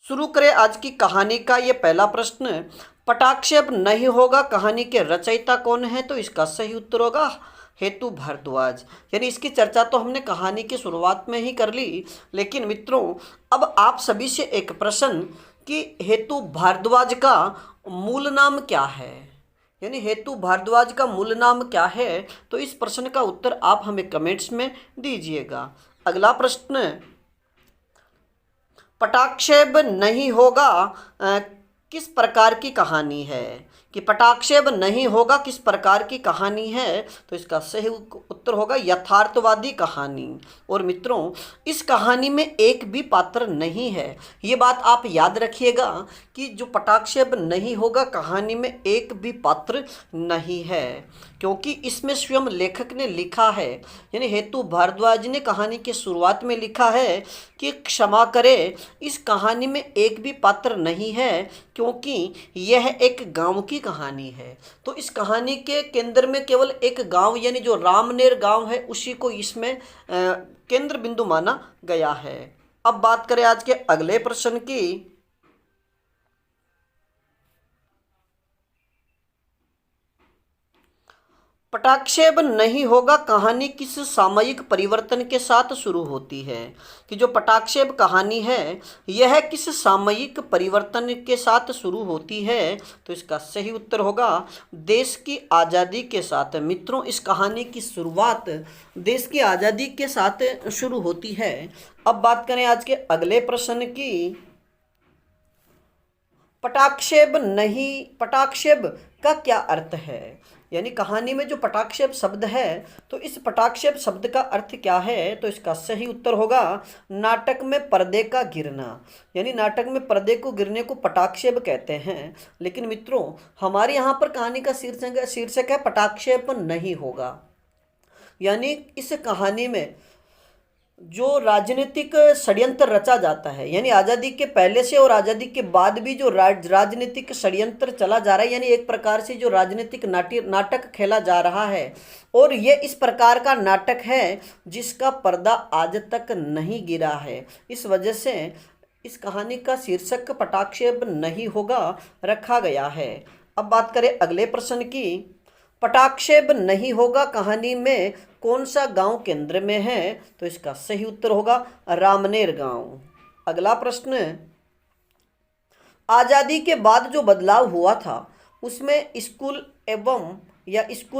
शुरू करें आज की कहानी का ये पहला प्रश्न। पटाक्षेप नहीं होगा कहानी के रचयिता कौन है? तो इसका सही उत्तर होगा हेतु भारद्वाज। यानी इसकी चर्चा तो हमने कहानी की शुरुआत में ही कर ली। लेकिन मित्रों, अब आप सभी से एक प्रश्न कि हेतु भारद्वाज का मूल नाम क्या है? यानी हेतु भारद्वाज का मूल नाम क्या है? तो इस प्रश्न का उत्तर आप हमें कमेंट्स में दीजिएगा। अगला प्रश्न, पटाक्षेप नहीं होगा किस प्रकार की कहानी है? कि पटाक्षेप नहीं होगा किस प्रकार की कहानी है? तो इसका सही उत्तर होगा यथार्थवादी कहानी। और मित्रों, इस कहानी में एक भी पात्र नहीं है। ये बात आप याद रखिएगा कि जो पटाक्षेप नहीं होगा कहानी में एक भी पात्र नहीं है, क्योंकि इसमें स्वयं लेखक ने लिखा है। यानी हेतु भारद्वाज ने कहानी की शुरुआत में लिखा है कि क्षमा करें, इस कहानी में एक भी पात्र नहीं है, क्योंकि यह एक गांव की कहानी है। तो इस कहानी के केंद्र में केवल एक गांव यानी जो रामनेर गांव है उसी को इसमें केंद्र बिंदु माना गया है। अब बात करें आज के अगले प्रश्न की। पटाक्षेप नहीं होगा कहानी किस सामयिक परिवर्तन के साथ शुरू होती है? कि जो पटाक्षेप कहानी है यह किस सामयिक परिवर्तन के साथ शुरू होती है? तो इसका सही उत्तर होगा देश की आज़ादी के साथ। मित्रों, इस कहानी की शुरुआत देश की आज़ादी के साथ शुरू होती है। अब बात करें आज के अगले प्रश्न की। पटाक्षेप का क्या अर्थ है? यानी कहानी में जो पटाक्षेप शब्द है, तो इस पटाक्षेप शब्द का अर्थ क्या है? तो इसका सही उत्तर होगा नाटक में पर्दे का गिरना। यानी नाटक में पर्दे को गिरने को पटाक्षेप कहते हैं। लेकिन मित्रों, हमारे यहाँ पर कहानी का शीर्षक है पटाक्षेप नहीं होगा। यानी इस कहानी में जो राजनीतिक षड्यंत्र रचा जाता है, यानी आज़ादी के पहले से और आज़ादी के बाद भी जो राजनीतिक षड्यंत्र चला जा रहा है, यानी एक प्रकार से जो राजनीतिक नाटक खेला जा रहा है, और ये इस प्रकार का नाटक है जिसका पर्दा आज तक नहीं गिरा है। इस वजह से इस कहानी का शीर्षक पटाक्षेप नहीं होगा रखा गया है। अब बात करें अगले प्रश्न की। पटाक्षेप नहीं होगा कहानी में कौन सा गांव केंद्र में है? तो इसका सही उत्तर होगा रामनेर गांव। अगला प्रश्न, आज़ादी के बाद जो बदलाव हुआ था उसमें स्कूल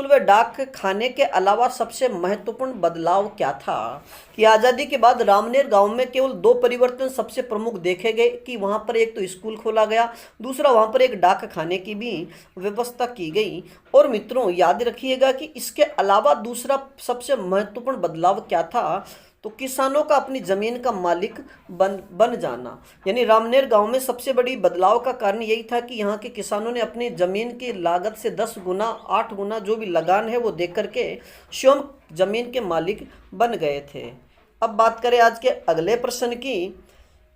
व डाक खाने के अलावा सबसे महत्वपूर्ण बदलाव क्या था? कि आज़ादी के बाद रामनेर गांव में केवल दो परिवर्तन सबसे प्रमुख देखे गए कि वहां पर एक तो स्कूल खोला गया, दूसरा वहां पर एक डाक खाने की भी व्यवस्था की गई। और मित्रों, याद रखिएगा कि इसके अलावा दूसरा सबसे महत्वपूर्ण बदलाव क्या था? तो किसानों का अपनी ज़मीन का मालिक बन जाना। यानी रामनेर गांव में सबसे बड़ी बदलाव का कारण यही था कि यहाँ के किसानों ने अपनी ज़मीन की लागत से 10 गुना 8 गुना जो भी लगान है वो दे करके स्वयं ज़मीन के मालिक बन गए थे। अब बात करें आज के अगले प्रश्न की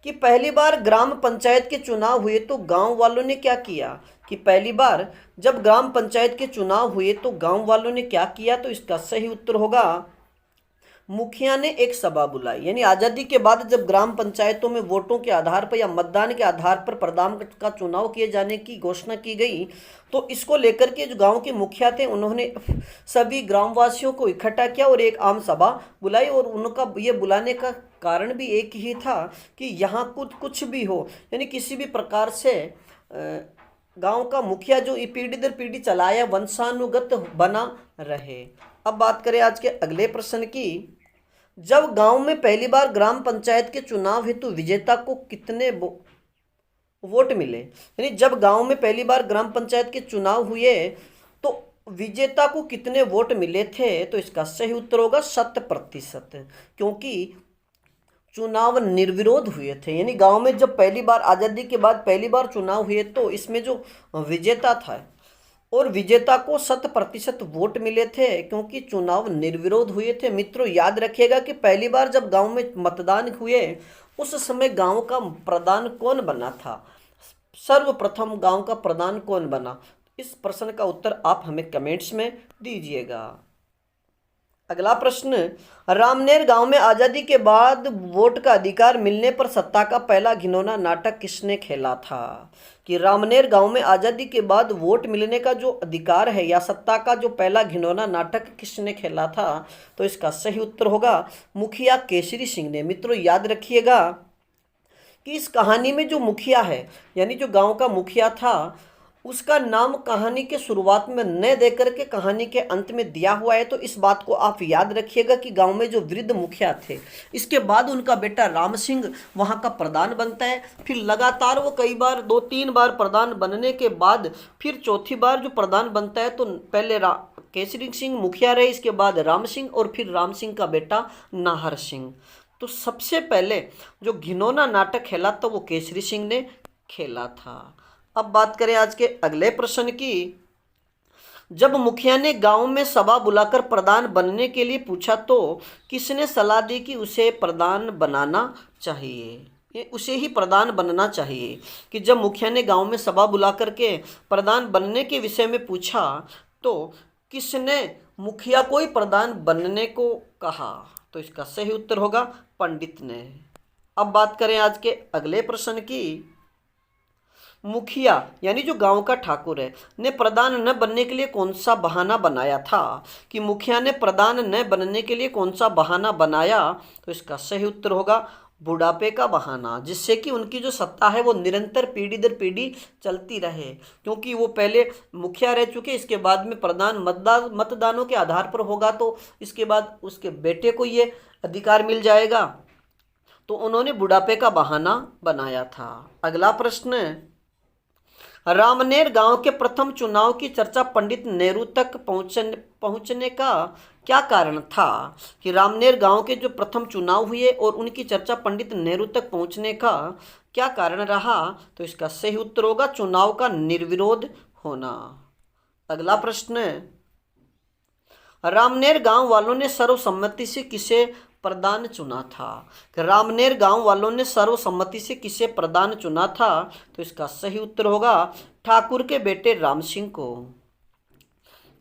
कि पहली बार ग्राम पंचायत के चुनाव हुए तो गांव वालों ने क्या किया? कि पहली बार जब ग्राम पंचायत के चुनाव हुए तो गांव वालों ने क्या किया? तो इसका सही उत्तर होगा मुखिया ने एक सभा बुलाई। यानी आज़ादी के बाद जब ग्राम पंचायतों में वोटों के आधार पर या मतदान के आधार पर प्रधान का चुनाव किए जाने की घोषणा की गई, तो इसको लेकर के जो गांव के मुखिया थे उन्होंने सभी ग्रामवासियों को इकट्ठा किया और एक आम सभा बुलाई। और उनका ये बुलाने का कारण भी एक ही था कि यहाँ कुछ भी हो, यानी किसी भी प्रकार से गांव का मुखिया जो पीढ़ी दर पीढ़ी चलाया वंशानुगत बना रहे। अब बात करें आज के अगले प्रश्न की। जब गांव में पहली बार ग्राम पंचायत के चुनाव हेतु विजेता को कितने वोट मिले? यानी जब गांव में पहली बार ग्राम पंचायत के चुनाव हुए तो विजेता को कितने वोट मिले थे? तो इसका सही उत्तर होगा 100%, क्योंकि चुनाव निर्विरोध हुए थे। यानी गांव में जब पहली बार आज़ादी के बाद पहली बार चुनाव हुए तो इसमें जो विजेता था और विजेता को 100% वोट मिले थे, क्योंकि चुनाव निर्विरोध हुए थे। मित्रों, याद रखिएगा कि पहली बार जब गांव में मतदान हुए उस समय गांव का प्रधान कौन बना था? सर्वप्रथम गांव का प्रधान कौन बना? इस प्रश्न का उत्तर आप हमें कमेंट्स में दीजिएगा। अगला प्रश्न, रामनेर गांव में आजादी के बाद वोट का अधिकार मिलने पर सत्ता का पहला घिनौना नाटक किसने खेला था? कि रामनेर गांव में आजादी के बाद वोट मिलने का जो अधिकार है या सत्ता का जो पहला घिनौना नाटक किसने खेला था? तो इसका सही उत्तर होगा मुखिया केसरी सिंह ने। मित्रों याद रखिएगा कि इस कहानी में जो मुखिया है यानी जो गांव का मुखिया था, उसका नाम कहानी के शुरुआत में न दे करके कहानी के अंत में दिया हुआ है। तो इस बात को आप याद रखिएगा कि गांव में जो वृद्ध मुखिया थे, इसके बाद उनका बेटा राम सिंह वहां का प्रधान बनता है। फिर लगातार वो कई बार 2-3 बार प्रधान बनने के बाद फिर चौथी बार जो प्रधान बनता है, तो पहले केसरी सिंह मुखिया रहे, इसके बाद राम सिंह और फिर राम सिंह का बेटा नाहर सिंह। तो सबसे पहले जो घिनौना नाटक खेला था वो केसरी सिंह ने खेला था। अब बात करें आज के अगले प्रश्न की। जब मुखिया ने गांव में सभा बुलाकर प्रधान बनने के लिए पूछा तो किसने सलाह दी कि उसे प्रधान बनाना चाहिए, उसे ही प्रधान बनना चाहिए? कि जब मुखिया ने गांव में सभा बुला करके प्रधान बनने के विषय में पूछा तो किसने मुखिया को ही प्रधान बनने को कहा? तो इसका सही उत्तर होगा पंडित ने। अब बात करें आज के अगले प्रश्न की। मुखिया यानी जो गांव का ठाकुर है ने प्रधान न बनने के लिए कौन सा बहाना बनाया था? कि मुखिया ने प्रधान न बनने के लिए कौन सा बहाना बनाया? तो इसका सही उत्तर होगा बुढ़ापे का बहाना, जिससे कि उनकी जो सत्ता है वो निरंतर पीढ़ी दर पीढ़ी चलती रहे। क्योंकि वो पहले मुखिया रह चुके, इसके बाद में प्रधान मतदानों के आधार पर होगा, तो इसके बाद उसके बेटे को ये अधिकार मिल जाएगा। तो उन्होंने बुढ़ापे का बहाना बनाया था। अगला प्रश्न, रामनेर गांव के प्रथम चुनाव की चर्चा पंडित नेहरू तक पहुंचने का क्या कारण था? कि रामनेर गांव के जो प्रथम चुनाव हुए और उनकी चर्चा पंडित नेहरू तक पहुंचने का क्या कारण रहा? तो इसका सही उत्तर होगा चुनाव का निर्विरोध होना। अगला प्रश्न, रामनेर गांव वालों ने सर्वसम्मति से किसे प्रधान चुना था? रामनेर गांव वालों ने सर्वसम्मति से किसे प्रधान चुना था? तो इसका सही उत्तर होगा ठाकुर के बेटे राम सिंह को।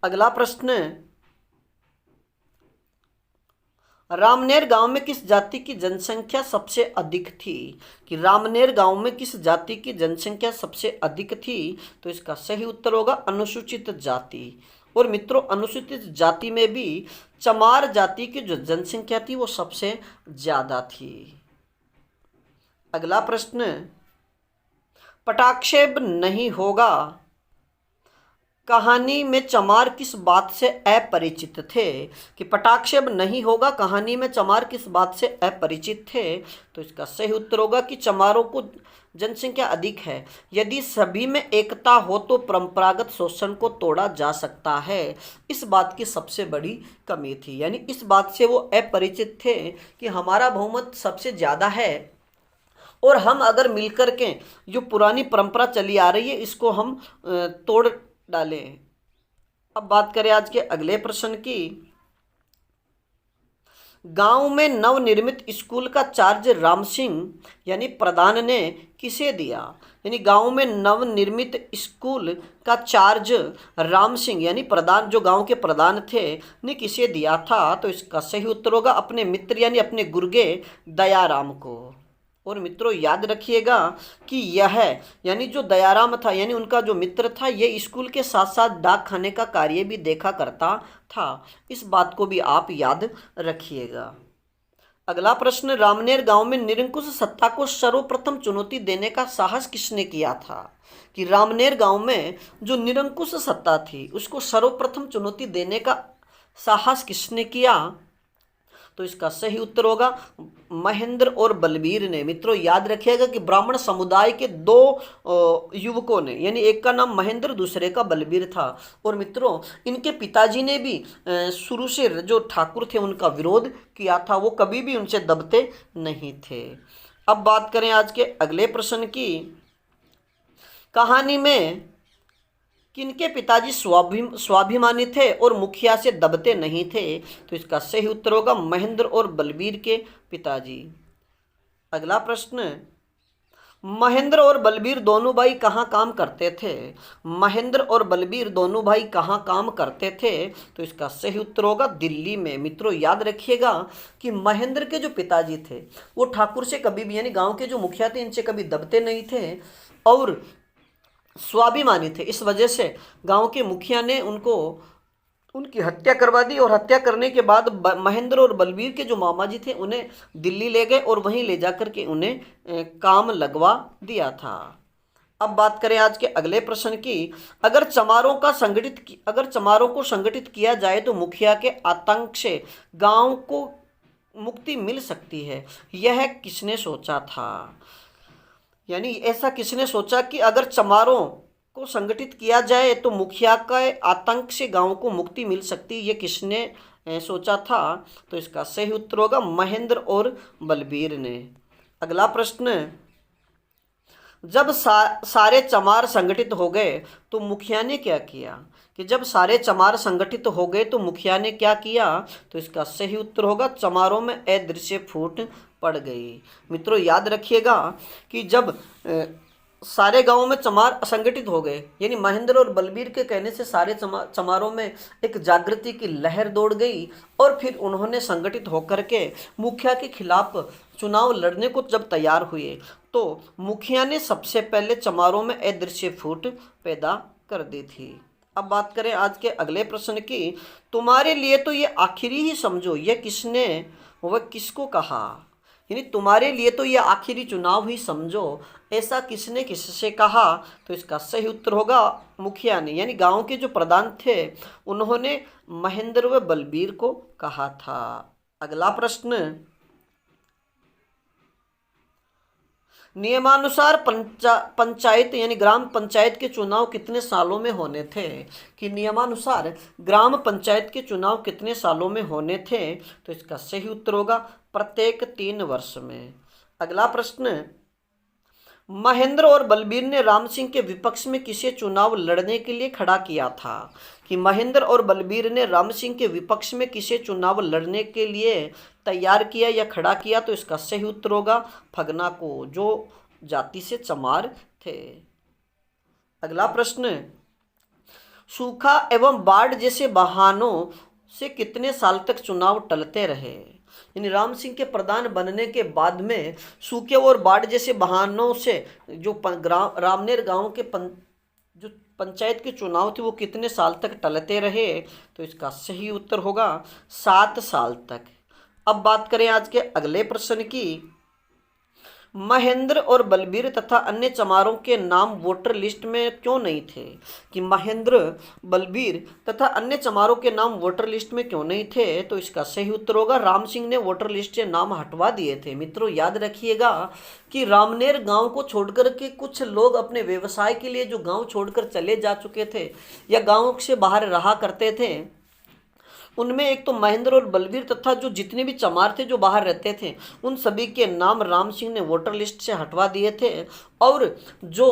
अगला प्रश्न, रामनेर गांव में किस जाति की जनसंख्या सबसे अधिक थी? कि रामनेर गांव में किस जाति की जनसंख्या सबसे अधिक थी? तो इसका सही उत्तर होगा अनुसूचित जाति। और मित्रों अनुसूचित जाति में भी चमार जाति की जो जनसंख्या थी वो सबसे ज्यादा थी। अगला प्रश्न, पटाक्षेप नहीं होगा कहानी में चमार किस बात से अपरिचित थे? कि पटाक्षेप नहीं होगा कहानी में चमार किस बात से अपरिचित थे? तो इसका सही उत्तर होगा कि चमारों को जनसंख्या अधिक है, यदि सभी में एकता हो तो परंपरागत शोषण को तोड़ा जा सकता है। इस बात की सबसे बड़ी कमी थी, यानी इस बात से वो अपरिचित थे कि हमारा बहुमत सबसे ज़्यादा है और हम अगर मिलकर के जो पुरानी परंपरा चली आ रही है इसको हम तोड़ डालें। अब बात करें आज के अगले प्रश्न की। गांव में नवनिर्मित स्कूल का चार्ज राम सिंह यानी प्रधान ने किसे दिया? यानी गांव में नवनिर्मित स्कूल का चार्ज राम सिंह यानी प्रधान जो गांव के प्रधान थे ने किसे दिया था? तो इसका सही उत्तर होगा अपने मित्र यानी अपने गुर्गे दयाराम को। और मित्रों याद रखिएगा कि यह यानी जो दयाराम था यानी उनका जो मित्र था ये स्कूल के साथ साथ डाक खाने का कार्य भी देखा करता था। इस बात को भी आप याद रखिएगा। अगला प्रश्न, रामनेर गांव में निरंकुश सत्ता को सर्वप्रथम चुनौती देने का साहस किसने किया था? कि रामनेर गांव में जो निरंकुश सत्ता थी उसको सर्वप्रथम चुनौती देने का साहस किसने किया? तो इसका सही उत्तर होगा महेंद्र और बलबीर ने। मित्रों याद रखिएगा कि ब्राह्मण समुदाय के दो युवकों ने यानी एक का नाम महेंद्र दूसरे का बलबीर था। और मित्रों इनके पिताजी ने भी शुरू से जो ठाकुर थे उनका विरोध किया था, वो कभी भी उनसे दबते नहीं थे। अब बात करें आज के अगले प्रश्न की। कहानी में किनके पिताजी स्वाभिमानी थे और मुखिया से दबते नहीं थे? तो इसका सही उत्तर होगा महेंद्र और बलबीर के पिताजी। अगला प्रश्न, महेंद्र और बलबीर दोनों भाई कहाँ काम करते थे? महेंद्र और बलबीर दोनों भाई कहाँ काम करते थे? तो इसका सही उत्तर होगा दिल्ली में। मित्रों याद रखिएगा कि महेंद्र के जो पिताजी थे वो ठाकुर से कभी भी, यानी गांव के जो मुखिया थे, इनसे कभी दबते नहीं थे और स्वाभिमानी थे। इस वजह से गांव के मुखिया ने उनकी हत्या करवा दी और हत्या करने के बाद महेंद्र और बलबीर के जो मामा जी थे उन्हें दिल्ली ले गए और वहीं ले जाकर के उन्हें काम लगवा दिया था। अब बात करें आज के अगले प्रश्न की। अगर चमारों को संगठित किया जाए तो मुखिया के आतंक से गांव को मुक्ति मिल सकती है, यह किसने सोचा था? यानी ऐसा किसने सोचा कि अगर चमारों को संगठित किया जाए तो मुखिया का आतंक से गांव को मुक्ति मिल सकती, ये किसने सोचा था? तो इसका सही उत्तर होगा महेंद्र और बलबीर ने। अगला प्रश्न, जब सारे चमार संगठित हो गए तो मुखिया ने क्या किया? कि जब सारे चमार संगठित हो गए तो मुखिया ने क्या किया? तो इसका सही उत्तर होगा चमारों में अदृश्य फूट पड़ गई। मित्रों याद रखिएगा कि जब सारे गांवों में चमार संगठित हो गए, यानी महेंद्र और बलबीर के कहने से सारे चमारों में एक जागृति की लहर दौड़ गई और फिर उन्होंने संगठित होकर के मुखिया के खिलाफ चुनाव लड़ने को जब तैयार हुए तो मुखिया ने सबसे पहले चमारों में अदृश्य फूट पैदा कर दी थी। अब बात करें आज के अगले प्रश्न की। तुम्हारे लिए तो ये आखिरी ही समझो, यह किसने वह किसको कहा? यानी तुम्हारे लिए तो यह आखिरी चुनाव ही समझो, ऐसा किसने किससे कहा? तो इसका सही उत्तर होगा मुखिया ने, यानी गांव के जो प्रधान थे उन्होंने महेंद्र व बलबीर को कहा था। अगला प्रश्न, नियमानुसार पंचायत यानी ग्राम पंचायत के चुनाव कितने सालों में होने थे? कि नियमानुसार ग्राम पंचायत के चुनाव कितने सालों में होने थे? तो इसका सही उत्तर होगा प्रत्येक 3 वर्ष में। अगला प्रश्न, महेंद्र और बलबीर ने राम सिंह के विपक्ष में किसे चुनाव लड़ने के लिए खड़ा किया था? कि महेंद्र और बलबीर ने राम सिंह के विपक्ष में किसे चुनाव लड़ने के लिए तैयार किया या खड़ा किया? तो इसका सही उत्तर होगा फगना को, जो जाति से चमार थे। अगला प्रश्न, सूखा एवं बाढ़ जैसे बहानों से कितने साल तक चुनाव टलते रहे? यानी राम सिंह के प्रधान बनने के बाद में सूखे और बाढ़ जैसे बहानों से जो रामनेर गांव के जो पंचायत के चुनाव थे वो कितने साल तक टलते रहे? तो इसका सही उत्तर होगा 7 साल तक। अब बात करें आज के अगले प्रश्न की। महेंद्र और बलबीर तथा अन्य चमारों के नाम वोटर लिस्ट में क्यों नहीं थे? कि महेंद्र, बलबीर तथा अन्य चमारों के नाम वोटर लिस्ट में क्यों नहीं थे? तो इसका सही उत्तर होगा राम सिंह ने वोटर लिस्ट से नाम हटवा दिए थे। मित्रों याद रखिएगा कि रामनेर गांव को छोड़कर के कुछ लोग अपने व्यवसाय के लिए जो गांव छोड़कर चले जा चुके थे या गांव से बाहर रहा करते थे, उनमें एक तो महेंद्र और बलबीर तथा जो जितने भी चमार थे जो बाहर रहते थे उन सभी के नाम राम सिंह ने वोटर लिस्ट से हटवा दिए थे और जो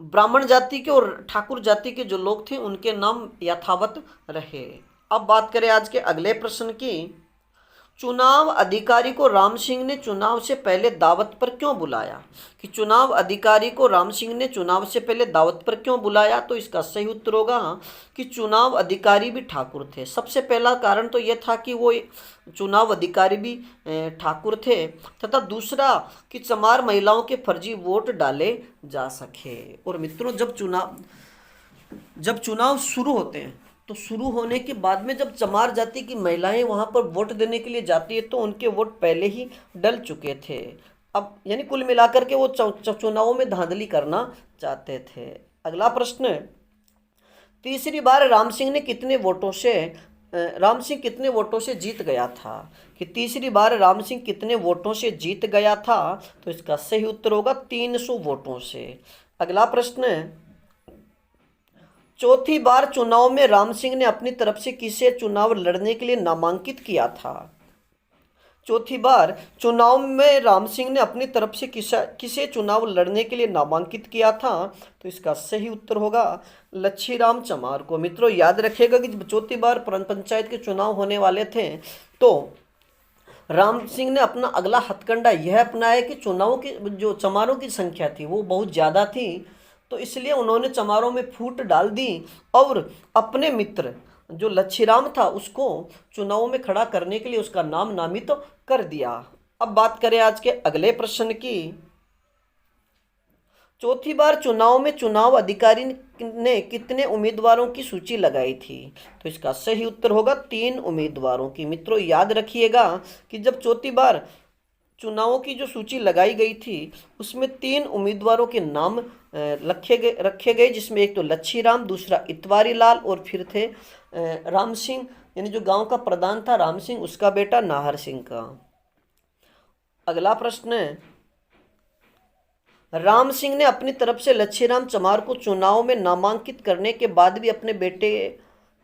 ब्राह्मण जाति के और ठाकुर जाति के जो लोग थे उनके नाम यथावत रहे। अब बात करें आज के अगले प्रश्न की। चुनाव अधिकारी को राम सिंह ने चुनाव से पहले दावत पर क्यों बुलाया? कि चुनाव अधिकारी को राम सिंह ने चुनाव से पहले दावत पर क्यों बुलाया? तो इसका सही उत्तर होगा कि चुनाव अधिकारी भी ठाकुर थे। सबसे पहला कारण तो यह था कि वो चुनाव अधिकारी भी ठाकुर थे तथा दूसरा कि चमार महिलाओं के फर्जी वोट डाले जा सके। और मित्रों जब चुनाव शुरू होते हैं तो शुरू होने के बाद में जब चमार जाति की महिलाएं वहां पर वोट देने के लिए जाती है तो उनके वोट पहले ही डल चुके थे। अब यानी कुल मिलाकर के वो चुनावों में धांधली करना चाहते थे। अगला प्रश्न, तीसरी बार राम सिंह कितने वोटों से जीत गया था? कि तीसरी बार राम सिंह कितने वोटों से जीत गया था? तो इसका सही उत्तर होगा 300 वोटों से। अगला प्रश्न, चौथी बार चुनाव में राम सिंह ने अपनी तरफ से किसे चुनाव लड़ने के लिए नामांकित किया था? चौथी बार चुनाव में राम सिंह ने अपनी तरफ से किसे चुनाव लड़ने के लिए नामांकित किया था? तो इसका सही उत्तर होगा लच्छीराम चमार को। मित्रों याद रखिएगा कि जब चौथी बार पंचायत के चुनाव होने वाले थे तो राम सिंह ने अपना अगला हथकंडा यह अपनाया कि चुनावों की जो चमारों की संख्या थी वो बहुत ज़्यादा थी, तो इसलिए उन्होंने चमारों में फूट डाल दी और अपने मित्र जो लच्छीराम था उसको चुनावों में खड़ा करने के लिए उसका नाम नामित तो कर दिया। अब बात करें आज के अगले प्रश्न की। चौथी बार चुनाव में चुनाव अधिकारी ने कितने उम्मीदवारों की सूची लगाई थी? तो इसका सही उत्तर होगा 3 उम्मीदवारों की। मित्रों याद रखिएगा कि जब चौथी बार चुनावों की जो सूची लगाई गई थी उसमें 3 उम्मीदवारों के नाम रखे गए जिसमें एक तो लच्छीराम, दूसरा इतवारी लाल और फिर थे राम सिंह, यानी जो गांव का प्रधान था राम सिंह, उसका बेटा नाहर सिंह का। अगला प्रश्न है, राम सिंह ने अपनी तरफ से लच्छीराम चमार को चुनाव में नामांकित करने के बाद भी अपने बेटे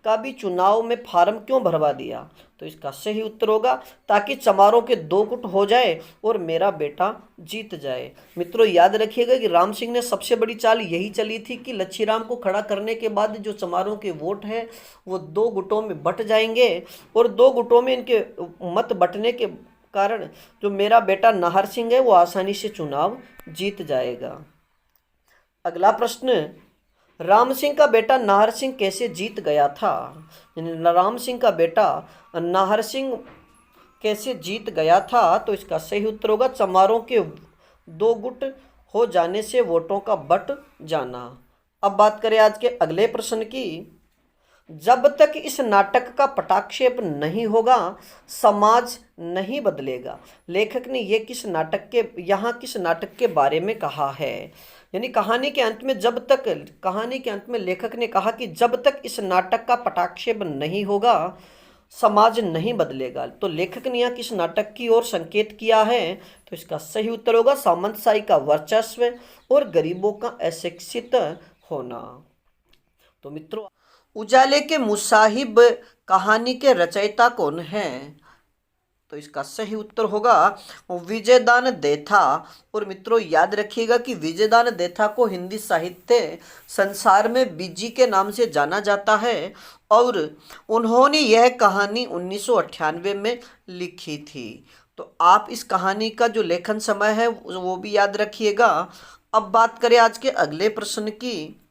का भी चुनाव में फार्म क्यों भरवा दिया? तो इसका सही उत्तर होगा ताकि चमारों के 2 गुट हो जाए और मेरा बेटा जीत जाए। मित्रों याद रखिएगा कि राम सिंह ने सबसे बड़ी चाल यही चली थी कि लच्छीराम को खड़ा करने के बाद जो चमारों के वोट हैं वो 2 गुटों में बट जाएंगे और 2 गुटों में इनके मत बटने के कारण जो मेरा बेटा नाहर सिंह है वो आसानी से चुनाव जीत जाएगा। अगला प्रश्न, राम सिंह का बेटा नाहर सिंह कैसे जीत गया था? यानी राम सिंह का बेटा नाहर सिंह कैसे जीत गया था? तो इसका सही उत्तर होगा चमारों के 2 गुट हो जाने से वोटों का बट जाना। अब बात करें आज के अगले प्रश्न की। जब तक इस नाटक का पटाक्षेप नहीं होगा समाज नहीं बदलेगा। लेखक ने ये किस नाटक के बारे में कहा है? यानी कहानी के अंत में लेखक ने कहा कि जब तक इस नाटक का पटाक्षेप नहीं होगा समाज नहीं बदलेगा। तो लेखक ने यहाँ किस नाटक की ओर संकेत किया है? तो इसका सही उत्तर होगा सामंतशाही का वर्चस्व और गरीबों का अशिक्षित होना। तो मित्रों उजाले के मुसाहिब कहानी के रचयिता कौन हैं? तो इसका सही उत्तर होगा विजयदान देथा। और मित्रों याद रखिएगा कि विजयदान देथा को हिंदी साहित्य संसार में बीजी के नाम से जाना जाता है और उन्होंने यह कहानी 1998 में लिखी थी। तो आप इस कहानी का जो लेखन समय है वो भी याद रखिएगा। अब बात करें आज के अगले प्रश्न की।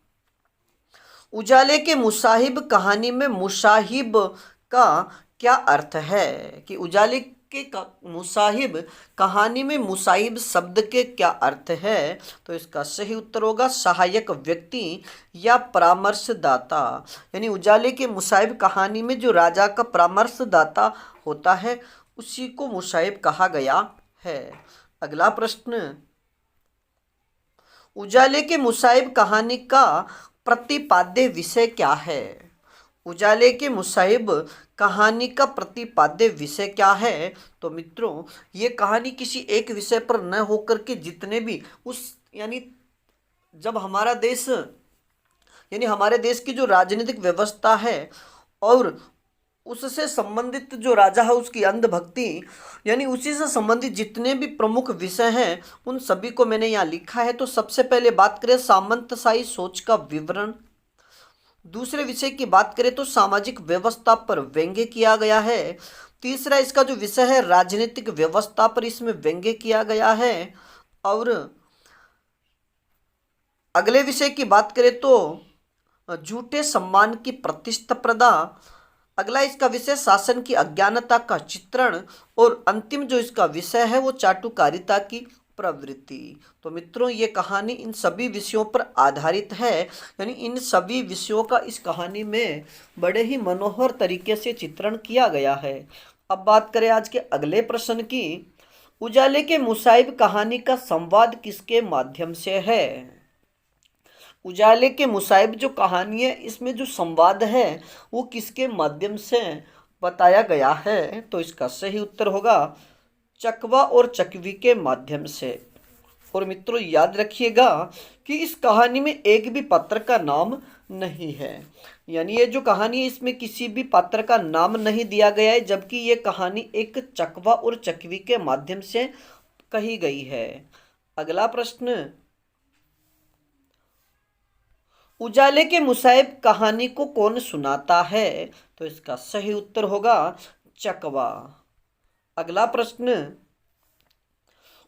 उजाले के मुसाहिब कहानी में मुसाहिब का क्या अर्थ है? कि उजाले के मुसाहिब कहानी में मुसाहिब शब्द के क्या अर्थ है? तो इसका सही उत्तर होगा सहायक व्यक्ति या परामर्शदाता। यानी उजाले के मुसाहिब कहानी में जो राजा का परामर्शदाता होता है उसी को मुसाहिब कहा गया है। अगला प्रश्न, उजाले के मुसाहिब कहानी का प्रतिपाद्य विषय क्या है? उजाले के मुसाहिब कहानी का प्रतिपाद्य विषय क्या है? तो मित्रों ये कहानी किसी एक विषय पर न होकर के जितने भी जब हमारे देश की जो राजनीतिक व्यवस्था है और उससे संबंधित जो राजा है उसकी अंधभक्ति यानी उसी से संबंधित जितने भी प्रमुख विषय हैं उन सभी को मैंने यहाँ लिखा है। तो सबसे पहले बात करें सामंतशाही सोच का विवरण। दूसरे विषय की बात करें तो सामाजिक व्यवस्था पर व्यंग्य किया गया है। तीसरा इसका जो विषय है राजनीतिक व्यवस्था पर इसमें व्यंग्य किया गया है। और अगले विषय की बात करें तो झूठे सम्मान की प्रतिस्पर्धा। अगला इसका विषय शासन की अज्ञानता का चित्रण और अंतिम जो इसका विषय है वो चाटुकारिता की प्रवृत्ति। तो मित्रों ये कहानी इन सभी विषयों पर आधारित है। यानी इन सभी विषयों का इस कहानी में बड़े ही मनोहर तरीके से चित्रण किया गया है। अब बात करें आज के अगले प्रश्न की। उजाले के मुसाहिब कहानी का संवाद किसके माध्यम से है? उजाले के मुसाहिब जो कहानी है इसमें जो संवाद है वो किसके माध्यम से बताया गया है? तो इसका सही उत्तर होगा चकवा और चकवी के माध्यम से। और मित्रों याद रखिएगा कि इस कहानी में एक भी पात्र का नाम नहीं है। यानी ये जो कहानी है इसमें किसी भी पात्र का नाम नहीं दिया गया है, जबकि ये कहानी एक चकवा और चकवी के माध्यम से कही गई है। अगला प्रश्न, उजाले के मुसाहिब कहानी को कौन सुनाता है? तो इसका सही उत्तर होगा चकवा। अगला प्रश्न,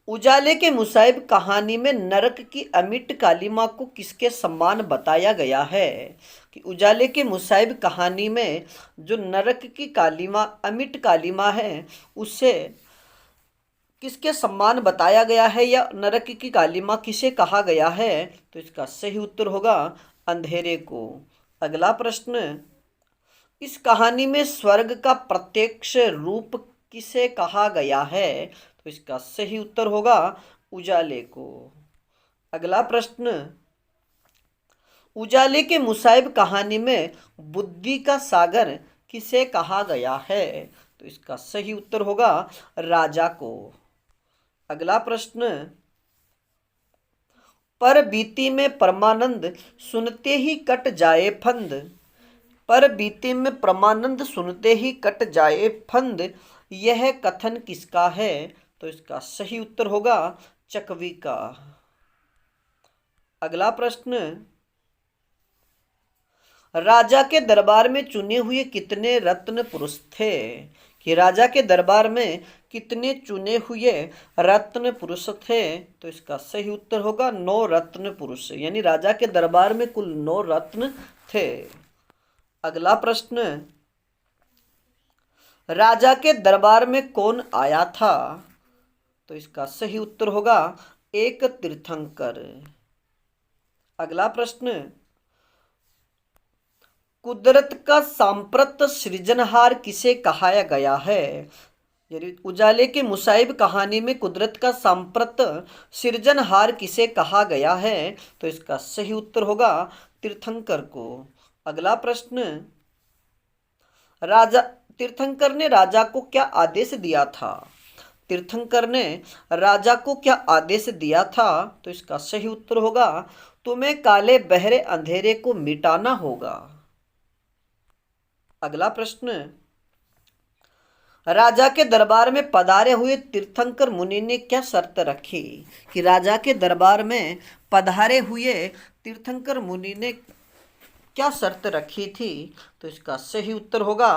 उजाले के मुसाहिब कहानी में नरक की अमिट कालिमा को किसके सम्मान बताया गया है? कि उजाले के मुसाहिब कहानी में जो नरक की कालिमा अमिट कालिमा है उसे किसके सम्मान बताया गया है, या नरक की कालिमा किसे कहा गया है? तो इसका सही उत्तर होगा अंधेरे को। अगला प्रश्न, इस कहानी में स्वर्ग का प्रत्यक्ष रूप किसे कहा गया है? तो इसका सही उत्तर होगा उजाले को। अगला प्रश्न, उजाले के मुसाहिब कहानी में बुद्धि का सागर किसे कहा गया है? तो इसका सही उत्तर होगा राजा को। अगला प्रश्न, पर बीती में परमानंद सुनते ही कट जाए फंद, पर बीते में परमानंद सुनते ही कट जाए फंद, यह कथन किसका है? तो इसका सही उत्तर होगा चकवी का। अगला प्रश्न, राजा के दरबार में चुने हुए कितने रत्न पुरुष थे? कि राजा के दरबार में कितने चुने हुए रत्न पुरुष थे? तो इसका सही उत्तर होगा 9 रत्न पुरुष, यानी राजा के दरबार में कुल 9 रत्न थे। अगला प्रश्न, राजा के दरबार में कौन आया था? तो इसका सही उत्तर होगा एक तीर्थंकर। अगला प्रश्न, कुदरत का सांप्रत सृजनहार किसे कहा गया है? यानी उजाले के मुसाहिब कहानी में कुदरत का सांप्रत सृजनहार किसे कहा गया है? तो इसका सही उत्तर होगा तीर्थंकर को। अगला प्रश्न, राजा तीर्थंकर ने राजा को क्या आदेश दिया था? तीर्थंकर ने राजा को क्या आदेश दिया था? तो इसका सही उत्तर होगा तुम्हें काले बहरे अंधेरे को मिटाना होगा। अगला प्रश्न, राजा के दरबार में पधारे हुए तीर्थंकर मुनि ने क्या शर्त रखी? कि राजा के दरबार में पधारे हुए तीर्थंकर मुनि ने क्या शर्त रखी थी? तो इसका सही उत्तर होगा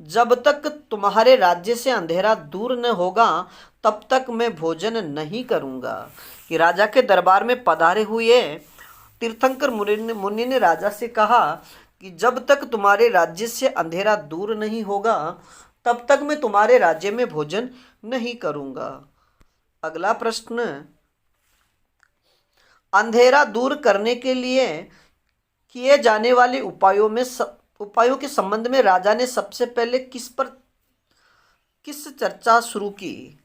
जब तक तुम्हारे राज्य से अंधेरा दूर न होगा तब तक मैं भोजन नहीं करूंगा। कि राजा के दरबार में पधारे हुए तीर्थंकर मुनि ने राजा से कहा कि जब तक तुम्हारे राज्य से अंधेरा दूर नहीं होगा तब तक मैं तुम्हारे राज्य में भोजन नहीं करूंगा। अगला प्रश्न, अंधेरा दूर करने के लिए किए जाने वाले उपायों के संबंध में राजा ने सबसे पहले किस चर्चा शुरू की?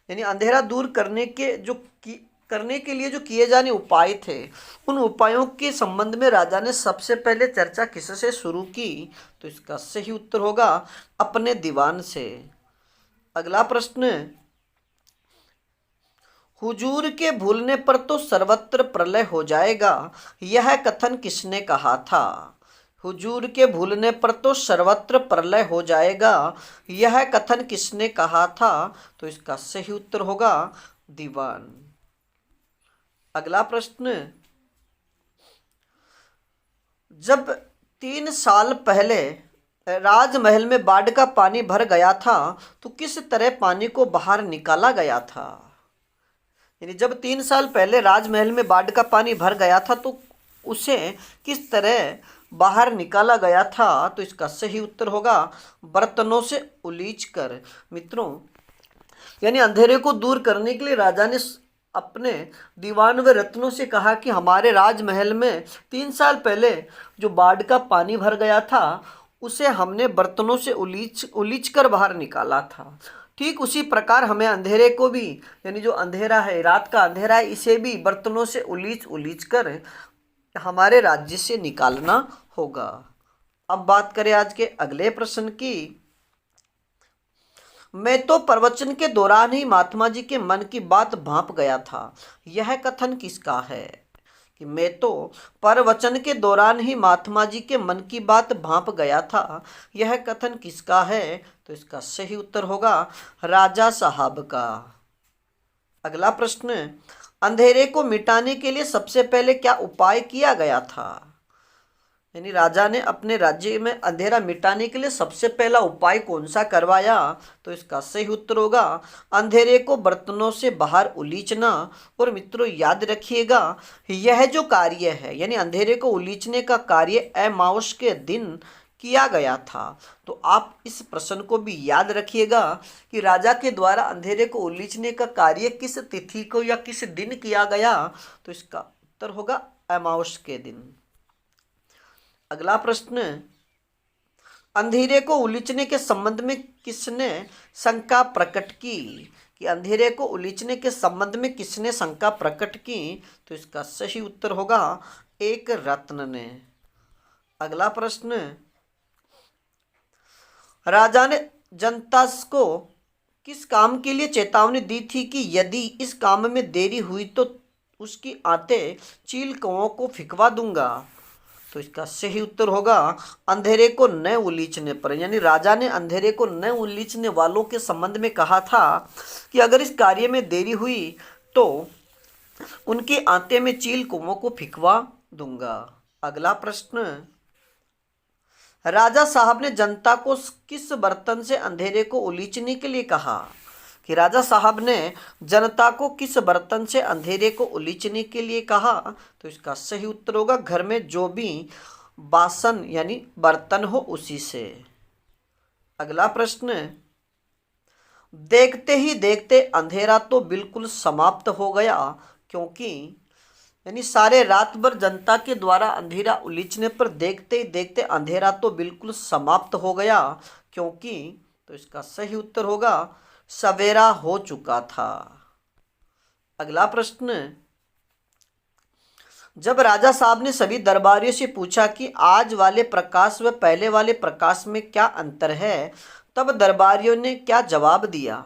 यानी अंधेरा दूर करने के लिए जो किए जाने उपाय थे उन उपायों के संबंध में राजा ने सबसे पहले चर्चा किससे शुरू की? तो इसका सही उत्तर होगा अपने दीवान से। अगला प्रश्न, हुजूर के भूलने पर तो सर्वत्र प्रलय हो जाएगा, यह कथन किसने कहा था? हुजूर के भूलने पर तो सर्वत्र प्रलय हो जाएगा, यह कथन किसने कहा था? तो इसका सही उत्तर होगा दीवान। अगला प्रश्न, जब 3 साल पहले राजमहल में बाढ़ का पानी भर गया था तो किस तरह पानी को बाहर निकाला गया था? यानी जब 3 साल पहले राजमहल में बाढ़ का पानी भर गया था तो उसे किस तरह बाहर निकाला गया था? तो इसका सही उत्तर होगा बर्तनों से उलीच कर। मित्रों, यानी अंधेरे को दूर करने के लिए राजा ने अपने दीवान व रत्नों से कहा कि हमारे राजमहल में 3 साल पहले जो बाढ़ का पानी भर गया था उसे हमने बर्तनों से उलीच कर बाहर निकाला था। ठीक उसी प्रकार हमें अंधेरे को भी, यानी जो अंधेरा है, रात का अंधेरा है, इसे भी बर्तनों से उलीच कर हमारे राज्य से निकालना होगा। अब बात करें आज के अगले प्रश्न की। मैं तो प्रवचन के दौरान ही महात्मा जी के मन की बात भांप गया था, यह कथन किसका है? कि मैं तो प्रवचन के दौरान ही महात्मा जी के मन की बात भांप गया था, यह कथन किसका है? तो इसका सही उत्तर होगा राजा साहब का। अगला प्रश्न, अंधेरे को मिटाने के लिए सबसे पहले क्या उपाय किया गया था? यानी राजा ने अपने राज्य में अंधेरा मिटाने के लिए सबसे पहला उपाय कौन सा करवाया? तो इसका सही उत्तर होगा अंधेरे को बर्तनों से बाहर उलीचना। और मित्रों याद रखिएगा, यह जो कार्य है यानी अंधेरे को उलीचने का कार्य अमावस के दिन किया गया था। तो आप इस प्रश्न को भी याद रखिएगा कि राजा के द्वारा अंधेरे को उलीचने का कार्य किस तिथि को या किस दिन किया गया? तो इसका उत्तर होगा अमावस के दिन। अगला प्रश्न, अंधेरे को उलीचने के संबंध में किसने शंका प्रकट की? कि अंधेरे को उलीचने के संबंध में किसने शंका प्रकट की? तो इसका सही उत्तर होगा एक रत्न ने। अगला प्रश्न, राजा ने जनता को किस काम के लिए चेतावनी दी थी कि यदि इस काम में देरी हुई तो उसकी आंतें चील कौओं को फिकवा दूंगा? तो इसका सही उत्तर होगा अंधेरे को न उलीचने पर। यानी राजा ने अंधेरे को न उलीचने वालों के संबंध में कहा था कि अगर इस कार्य में देरी हुई तो उनकी आंतें में चील कौओं को फिकवा दूंगा। अगला प्रश्न, राजा साहब ने जनता को किस बर्तन से अंधेरे को उलीचने के लिए कहा? कि राजा साहब ने जनता को किस बर्तन से अंधेरे को उलीचने के लिए कहा? तो इसका सही उत्तर होगा घर में जो भी बासन यानी बर्तन हो उसी से। अगला प्रश्न, देखते ही देखते अंधेरा तो बिल्कुल समाप्त हो गया क्योंकि? यानी सारे रात भर जनता के द्वारा अंधेरा उलीचने पर देखते ही देखते अंधेरा तो बिल्कुल समाप्त हो गया क्योंकि? तो इसका सही उत्तर होगा सवेरा हो चुका था। अगला प्रश्न, जब राजा साहब ने सभी दरबारियों से पूछा कि आज वाले प्रकाश व पहले वाले प्रकाश में क्या अंतर है, तब दरबारियों ने क्या जवाब दिया?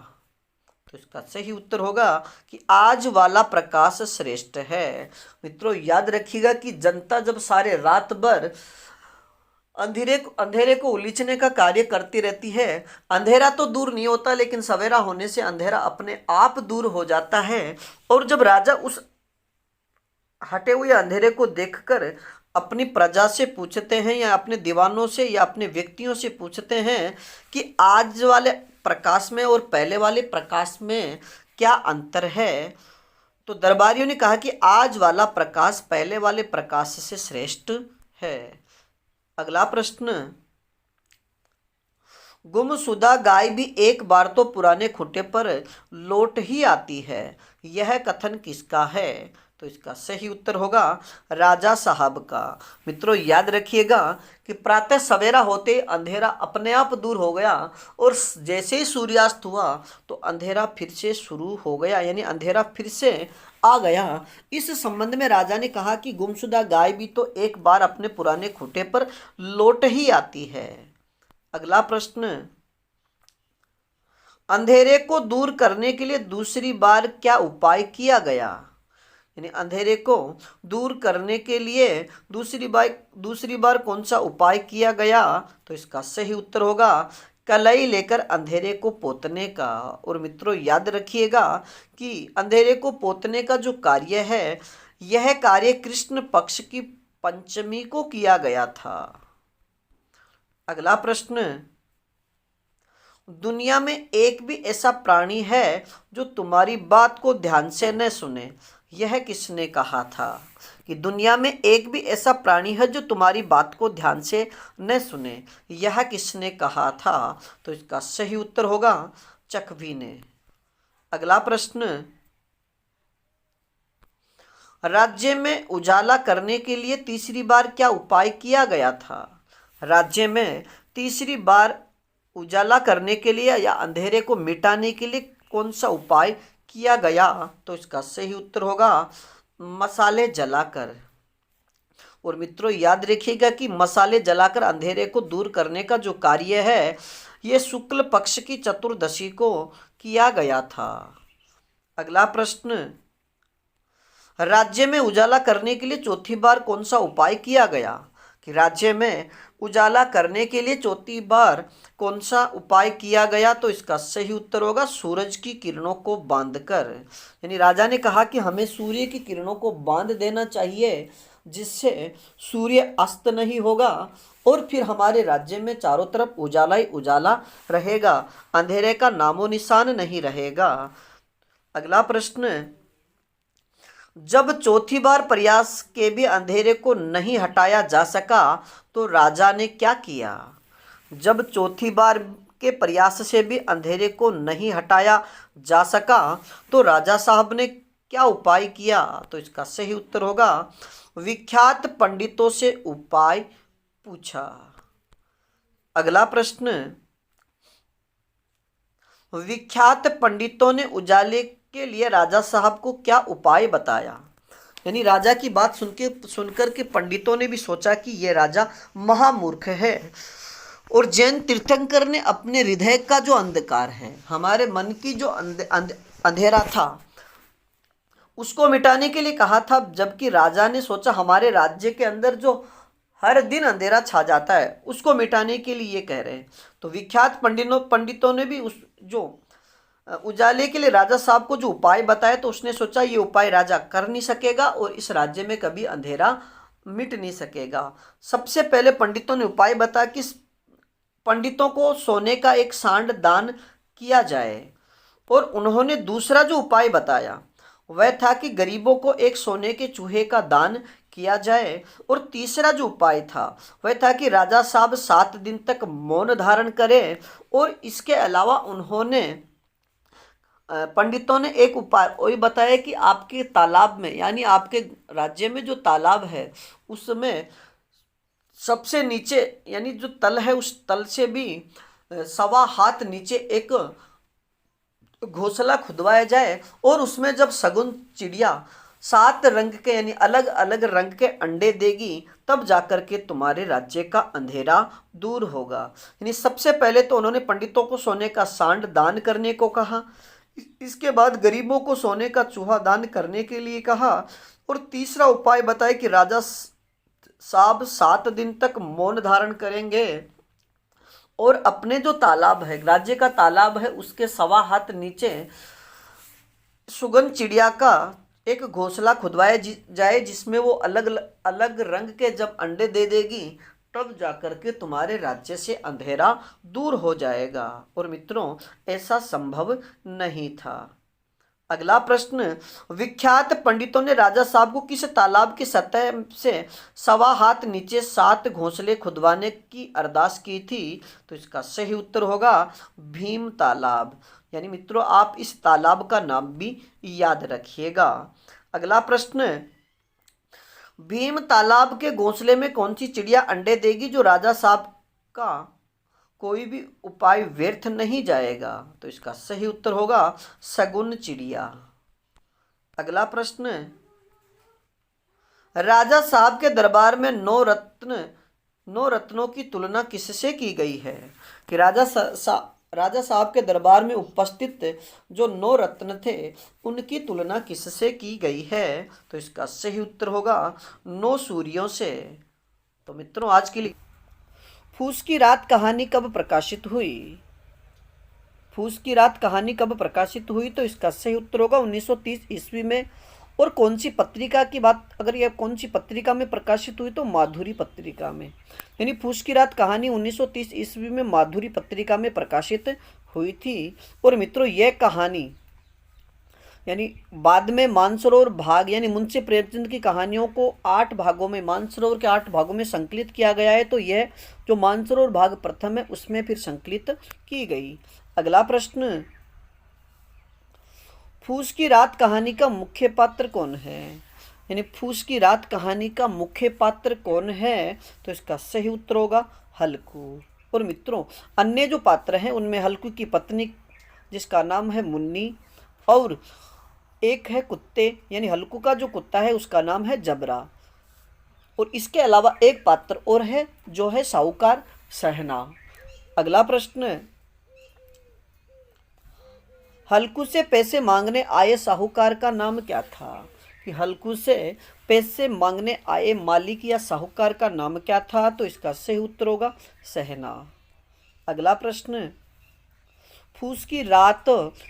तो इसका सही उत्तर होगा कि आज वाला प्रकाश श्रेष्ठ है। मित्रों याद रखिएगा कि जनता जब सारे रात भर अंधेरे को उलीचने का कार्य करती रहती है, अंधेरा तो दूर नहीं होता लेकिन सवेरा होने से अंधेरा अपने आप दूर हो जाता है। और जब राजा उस हटे हुए अंधेरे को देखकर अपनी प्रजा से पूछते हैं या अपने दीवानों से या अपने व्यक्तियों से पूछते हैं कि आज वाले प्रकाश में और पहले वाले प्रकाश में क्या अंतर है, तो दरबारियों ने कहा कि आज वाला प्रकाश पहले वाले प्रकाश से श्रेष्ठ है। अगला प्रश्न, गुमशुदा गाय भी एक बार तो पुराने खूंटे पर लौट ही आती है, यह कथन किसका है? तो इसका सही उत्तर होगा राजा साहब का। मित्रों याद रखिएगा कि प्रातः सवेरा होते अंधेरा अपने आप दूर हो गया और जैसे ही सूर्यास्त हुआ तो अंधेरा फिर से शुरू हो गया, यानी अंधेरा फिर से आ गया। इस संबंध में राजा ने कहा कि गुमशुदा गाय भी तो एक बार अपने पुराने खूंटे पर लौट ही आती है। अगला प्रश्न, अंधेरे को दूर करने के लिए दूसरी बार क्या उपाय किया गया? यानी अंधेरे को दूर करने के लिए दूसरी बार कौन सा उपाय किया गया? तो इसका सही उत्तर होगा कलई लेकर अंधेरे को पोतने का। और मित्रों याद रखिएगा कि अंधेरे को पोतने का जो कार्य है, यह कार्य कृष्ण पक्ष की पंचमी को किया गया था। अगला प्रश्न, दुनिया में एक भी ऐसा प्राणी है जो तुम्हारी बात को ध्यान से न सुने, यह किसने कहा था? कि दुनिया में एक भी ऐसा प्राणी है जो तुम्हारी बात को ध्यान से न सुने, यह किसने कहा था? तो इसका सही उत्तर होगा चकवी ने। अगला प्रश्न, राज्य में उजाला करने के लिए तीसरी बार क्या उपाय किया गया था? राज्य में तीसरी बार उजाला करने के लिए या अंधेरे को मिटाने के लिए कौन सा उपाय किया गया? तो इसका सही उत्तर होगा मसाले जलाकर। और मित्रों याद रखिएगा कि मसाले जलाकर अंधेरे को दूर करने का जो कार्य है, ये शुक्ल पक्ष की चतुर्दशी को किया गया था। अगला प्रश्न, राज्य में उजाला करने के लिए चौथी बार कौन सा उपाय किया गया? कि राज्य में उजाला करने के लिए चौथी बार कौन सा उपाय किया गया? तो इसका सही उत्तर होगा सूरज की किरणों को बांधकर। यानी राजा ने कहा कि हमें सूर्य की किरणों को बांध देना चाहिए, जिससे सूर्य अस्त नहीं होगा और फिर हमारे राज्य में चारों तरफ उजाला ही उजाला रहेगा, अंधेरे का नामो निशान नहीं रहेगा। अगला प्रश्न, जब चौथी बार प्रयास के भी अंधेरे को नहीं हटाया जा सका तो राजा ने क्या किया? जब चौथी बार के प्रयास से भी अंधेरे को नहीं हटाया जा सका तो राजा साहब ने क्या उपाय किया? तो इसका सही उत्तर होगा विख्यात पंडितों से उपाय पूछा। अगला प्रश्न, विख्यात पंडितों ने उजाले के लिए राजा साहब को क्या उपाय बताया? यानी राजा की बात सुनकर के पंडितों ने भी सोचा कि ये राजा महामूर्ख है और जैन तीर्थंकर ने अपने हृदय का जो अंधकार है, हमारे मन की जो अंधेरा था, उसको मिटाने के लिए कहा था, जबकि राजा ने सोचा हमारे राज्य के अंदर जो हर दिन अंधेरा छा जाता है उसको मिटाने के लिए ये कह रहे हैं। तो विख्यात पंडितों ने भी उस जो उजाले के लिए राजा साहब को जो उपाय बताया, तो उसने सोचा ये उपाय राजा कर नहीं सकेगा और इस राज्य में कभी अंधेरा मिट नहीं सकेगा। सबसे पहले पंडितों ने उपाय बताया कि पंडितों को सोने का एक सांड दान किया जाए, और उन्होंने दूसरा जो उपाय बताया वह था कि गरीबों को एक सोने के चूहे का दान किया जाए, और तीसरा जो उपाय था वह था कि राजा साहब 7 दिन तक मौन धारण करें। और इसके अलावा उन्होंने पंडितों ने एक उपाय वही बताया कि आपके तालाब में, यानी आपके राज्य में जो तालाब है उसमें सबसे नीचे, यानी जो तल है उस तल से भी 1.25 हाथ नीचे एक घोंसला खुदवाया जाए, और उसमें जब शगुन चिड़िया 7 रंग के यानी अलग अलग रंग के अंडे देगी, तब जाकर के तुम्हारे राज्य का अंधेरा दूर होगा। यानी सबसे पहले तो उन्होंने पंडितों को सोने का सांड दान करने को कहा, इसके बाद गरीबों को सोने का चूहा दान करने के लिए कहा, और तीसरा उपाय बताया कि राजा साहब 7 दिन तक मौन धारण करेंगे और अपने जो तालाब है, राज्य का तालाब है, उसके 1.25 हाथ नीचे सुगन चिड़िया का एक घोंसला खुदवाया जाए, जिसमें वो अलग अलग रंग के जब अंडे दे देगी, तब जाकर के तुम्हारे राज्य से अंधेरा दूर हो जाएगा। और मित्रों, ऐसा संभव नहीं था। अगला प्रश्न, विख्यात पंडितों ने राजा साहब को किस तालाब की सतह से 1.25 हाथ नीचे 7 घोंसले खुदवाने की अरदास की थी? तो इसका सही उत्तर होगा भीम तालाब। यानी मित्रों, आप इस तालाब का नाम भी याद रखिएगा। अगला प्रश्न, भीम तालाब के घोंसले में कौन सी चिड़िया अंडे देगी जो राजा साहब का कोई भी उपाय व्यर्थ नहीं जाएगा? तो इसका सही उत्तर होगा शगुन चिड़िया। अगला प्रश्न, राजा साहब के दरबार में 9 रत्नों की तुलना किससे की गई है? कि राजा साहब के दरबार में उपस्थित जो 9 रत्न थे उनकी तुलना किससे की गई है? तो इसका सही उत्तर होगा 9 सूर्यों से। तो मित्रों, आज के लिए फूस की रात कहानी कब प्रकाशित हुई? फूस की रात कहानी कब प्रकाशित हुई? तो इसका सही उत्तर होगा 1930 ईस्वी में। और कौन सी पत्रिका की बात, अगर यह कौन सी पत्रिका में प्रकाशित हुई, तो माधुरी पत्रिका में। यानी फूस की रात कहानी 1930 ईस्वी में माधुरी पत्रिका में प्रकाशित हुई थी। और मित्रों, यह कहानी यानी बाद में मानसरोवर भाग यानी मुंशी प्रेमचंद की कहानियों को 8 भागों में, मानसरोवर के 8 भागों में संकलित किया गया है। तो यह जो मानसरोवर भाग प्रथम है उसमें फिर संकलित की गई। अगला प्रश्न, फूस की रात कहानी का मुख्य पात्र कौन है? यानी फूस की रात कहानी का मुख्य पात्र कौन है? तो इसका सही उत्तर होगा हल्कू। और मित्रों, अन्य जो पात्र हैं उनमें हल्कू की पत्नी जिसका नाम है मुन्नी, और एक है कुत्ते यानी हल्कू का जो कुत्ता है उसका नाम है जबरा, और इसके अलावा एक पात्र और है जो है साहूकार सहना। अगला प्रश्न, हल्कू से पैसे मांगने आए साहूकार का नाम क्या था? कि हल्कू से पैसे मांगने आए मालिक या साहूकार का नाम क्या था? तो इसका सही उत्तर होगा सहना। अगला प्रश्न, फूस की रात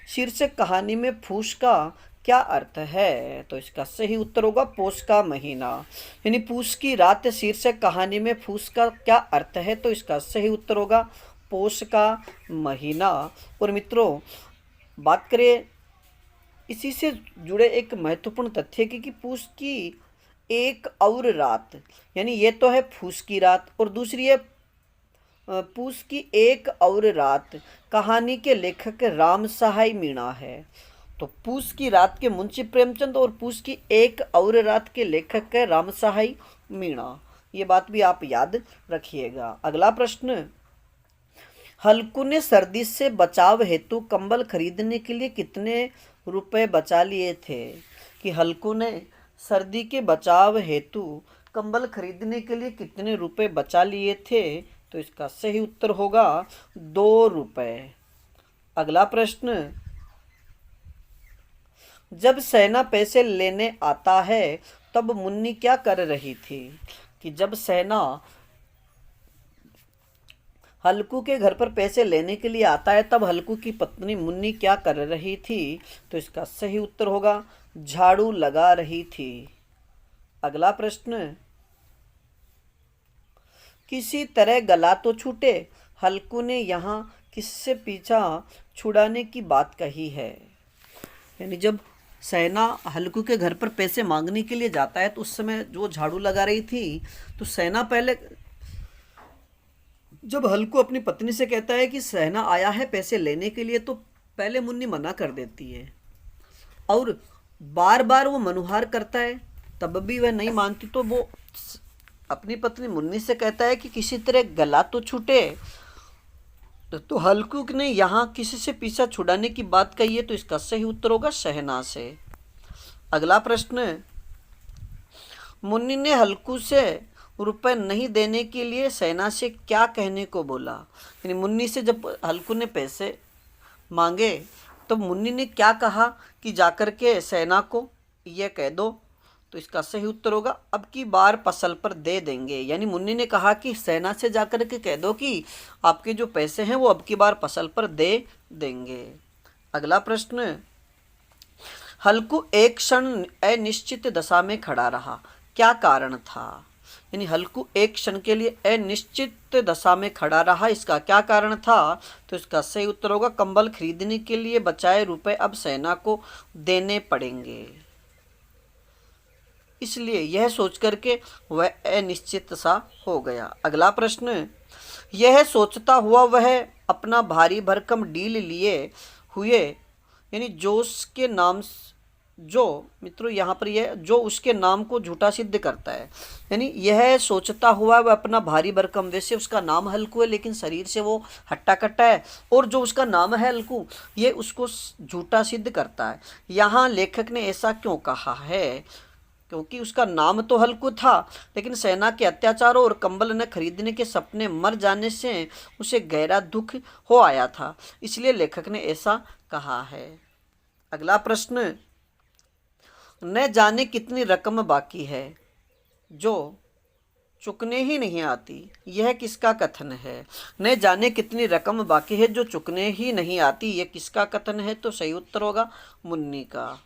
शीर्षक कहानी में फूस का क्या अर्थ है? तो इसका सही उत्तर होगा पौष का महीना। यानी फूस की रात शीर्षक कहानी में फूस का क्या अर्थ है? तो इसका सही उत्तर होगा पौष का महीना। और मित्रों, बात करें इसी से जुड़े एक महत्वपूर्ण तथ्य कि फूस की एक और रात, यानी ये तो है फूस की रात और दूसरी है पूस की एक और रात कहानी के लेखक राम सहाय मीणा है। तो पूस की रात के मुंशी प्रेमचंद और पूस की एक और रात के लेखक है राम सहाय मीणा। ये बात भी आप याद रखिएगा। अगला प्रश्न, हल्कू ने सर्दी से बचाव हेतु कंबल खरीदने के लिए कितने रुपए बचा लिए थे? कि हल्कू ने सर्दी के बचाव हेतु कंबल खरीदने के लिए कितने रुपए बचा लिए थे? तो इसका सही उत्तर होगा 2 रुपए। अगला प्रश्न, जब सेना पैसे लेने आता है तब मुन्नी क्या कर रही थी? कि जब सेना हल्कू के घर पर पैसे लेने के लिए आता है तब हल्कू की पत्नी मुन्नी क्या कर रही थी? तो इसका सही उत्तर होगा झाड़ू लगा रही थी। अगला प्रश्न, किसी तरह गला तो छूटे, हल्कू ने यहाँ किससे पीछा छुड़ाने की बात कही है? यानी जब सेना हल्कू के घर पर पैसे मांगने के लिए जाता है तो उस समय जो झाड़ू लगा रही थी, तो सेना पहले जब हल्कू अपनी पत्नी से कहता है कि सेना आया है पैसे लेने के लिए, तो पहले मुन्नी मना कर देती है और बार बार वो मनुहार करता है, तब भी वह नहीं मानती। तो वो अपनी पत्नी मुन्नी से कहता है कि किसी तरह गला तो छूटे। तो हल्कू ने यहाँ किसी से पीछा छुड़ाने की बात कही है, तो इसका सही उत्तर होगा शहना से। अगला प्रश्न, मुन्नी ने हल्कू से रुपए नहीं देने के लिए सेना से क्या कहने को बोला? यानी मुन्नी से जब हल्कू ने पैसे मांगे तो मुन्नी ने क्या कहा कि जाकर के सेना को यह कह दो? तो इसका सही उत्तर होगा अब की बार पसल पर दे देंगे। यानी मुन्नी ने कहा कि सेना से जाकर के कह दो कि आपके जो पैसे हैं वो अब की बार पसल पर दे देंगे। अगला प्रश्न, हल्कू एक क्षण अनिश्चित दशा में खड़ा रहा, क्या कारण था? यानी हल्कू एक क्षण के लिए अनिश्चित दशा में खड़ा रहा, इसका क्या कारण था? तो इसका सही उत्तर होगा कंबल खरीदने के लिए बचाए रुपए अब सेना को देने पड़ेंगे, इसलिए यह सोच करके वह अनिश्चित सा हो गया। अगला प्रश्न, यह सोचता हुआ वह अपना भारी भरकम डील लिए हुए, यानी जोश के नाम, जो मित्रों यहाँ पर यह जो उसके नाम को झूठा सिद्ध करता है। यानी यह सोचता हुआ वह अपना भारी भरकम, वैसे उसका नाम हल्कू है लेकिन शरीर से वो हट्टा कट्टा है, और जो उसका नाम है हल्कू ये उसको झूठा सिद्ध करता है। यहाँ लेखक ने ऐसा क्यों कहा है? क्योंकि उसका नाम तो हल्कू था लेकिन सेना के अत्याचारों और कंबल न खरीदने के सपने मर जाने से उसे गहरा दुख हो आया था, इसलिए लेखक ने ऐसा कहा है। अगला प्रश्न, न जाने कितनी रकम बाकी है जो चुकने ही नहीं आती, यह किसका कथन है? न जाने कितनी रकम बाकी है जो चुकने ही नहीं आती, यह किसका कथन है? तो सही उत्तर होगा मुन्नी का।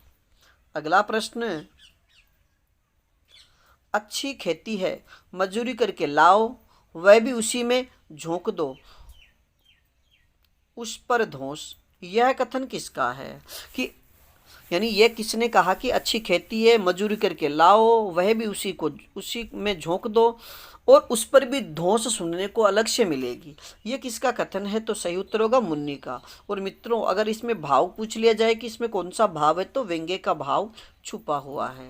अगला प्रश्न, अच्छी खेती है मजूरी करके लाओ, वह भी उसी में झोंक दो उस पर धोस, यह कथन किसका है? कि यानी यह किसने कहा कि अच्छी खेती है मजूरी करके लाओ, वह भी उसी में झोंक दो और उस पर भी धौंस सुनने को अलग से मिलेगी, ये किसका कथन है? तो सही उत्तर होगा मुन्नी का। और मित्रों, अगर इसमें भाव पूछ लिया जाए कि इसमें कौन सा भाव है, तो व्यंग्य का भाव छुपा हुआ है।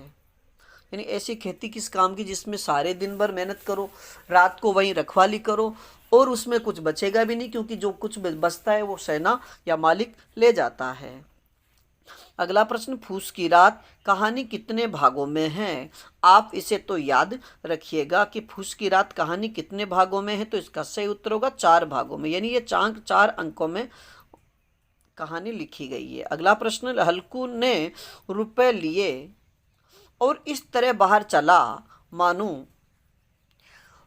यानी ऐसी खेती किस काम की जिसमें सारे दिन भर मेहनत करो, रात को वहीं रखवाली करो और उसमें कुछ बचेगा भी नहीं, क्योंकि जो कुछ बचता है वो सेना या मालिक ले जाता है। अगला प्रश्न, फूस की रात कहानी कितने भागों में है? आप इसे तो याद रखिएगा कि फूस की रात कहानी कितने भागों में है, तो इसका सही उत्तर होगा 4 भागों में, यानी ये 4 अंकों में कहानी लिखी गई है। अगला प्रश्न, हल्कू ने रुपए लिए और इस तरह बाहर चला मानो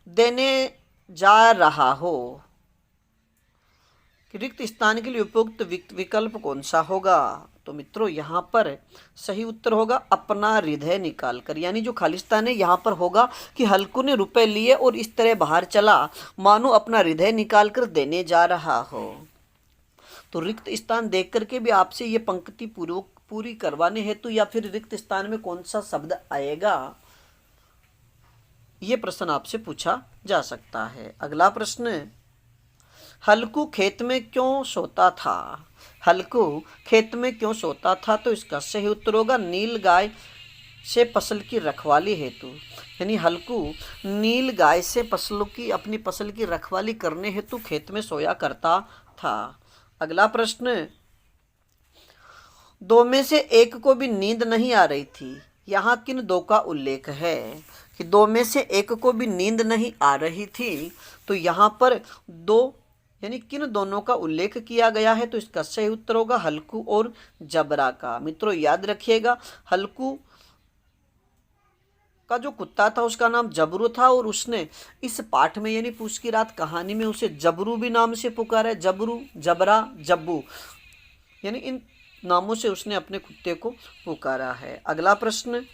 देने जा रहा हो कि रिक्त स्थान के लिए उपयुक्त विकल्प कौन सा होगा। तो मित्रों यहाँ पर सही उत्तर होगा अपना हृदय निकाल कर, यानी जो खाली स्थान है यहाँ पर होगा कि हल्कू ने रुपए लिए और इस तरह बाहर चला मानो अपना हृदय निकाल कर देने जा रहा हो। तो रिक्त स्थान देख करके भी आपसे ये पंक्ति पूरी करवाने हेतु या फिर रिक्त स्थान में कौन सा शब्द आएगा, ये प्रश्न आपसे पूछा जा सकता है। अगला प्रश्न, हल्कू खेत में क्यों सोता था। हल्कू खेत में क्यों सोता था, तो इसका सही उत्तर होगा नील गाय से फसल की रखवाली हेतु। यानी हल्कू नील गाय से अपनी फसल की रखवाली करने हेतु खेत में सोया करता था। अगला प्रश्न, दो में से एक को भी नींद नहीं आ रही थी, यहाँ किन दो का उल्लेख है। कि दो में से एक को भी नींद नहीं आ रही थी, तो यहाँ पर दो यानी किन दोनों का उल्लेख किया गया है, तो इसका सही उत्तर होगा हल्कू और जबरा का। मित्रों याद रखिएगा, हल्कू का जो कुत्ता था उसका नाम जबरू था और उसने इस पाठ में यानी पूछ की रात कहानी में उसे जबरू भी नाम से पुकारा है। जबरू, जबरा, जब्बू, यानी इन नामों से उसने अपने कुत्ते को पुकारा है। अगला प्रश्न,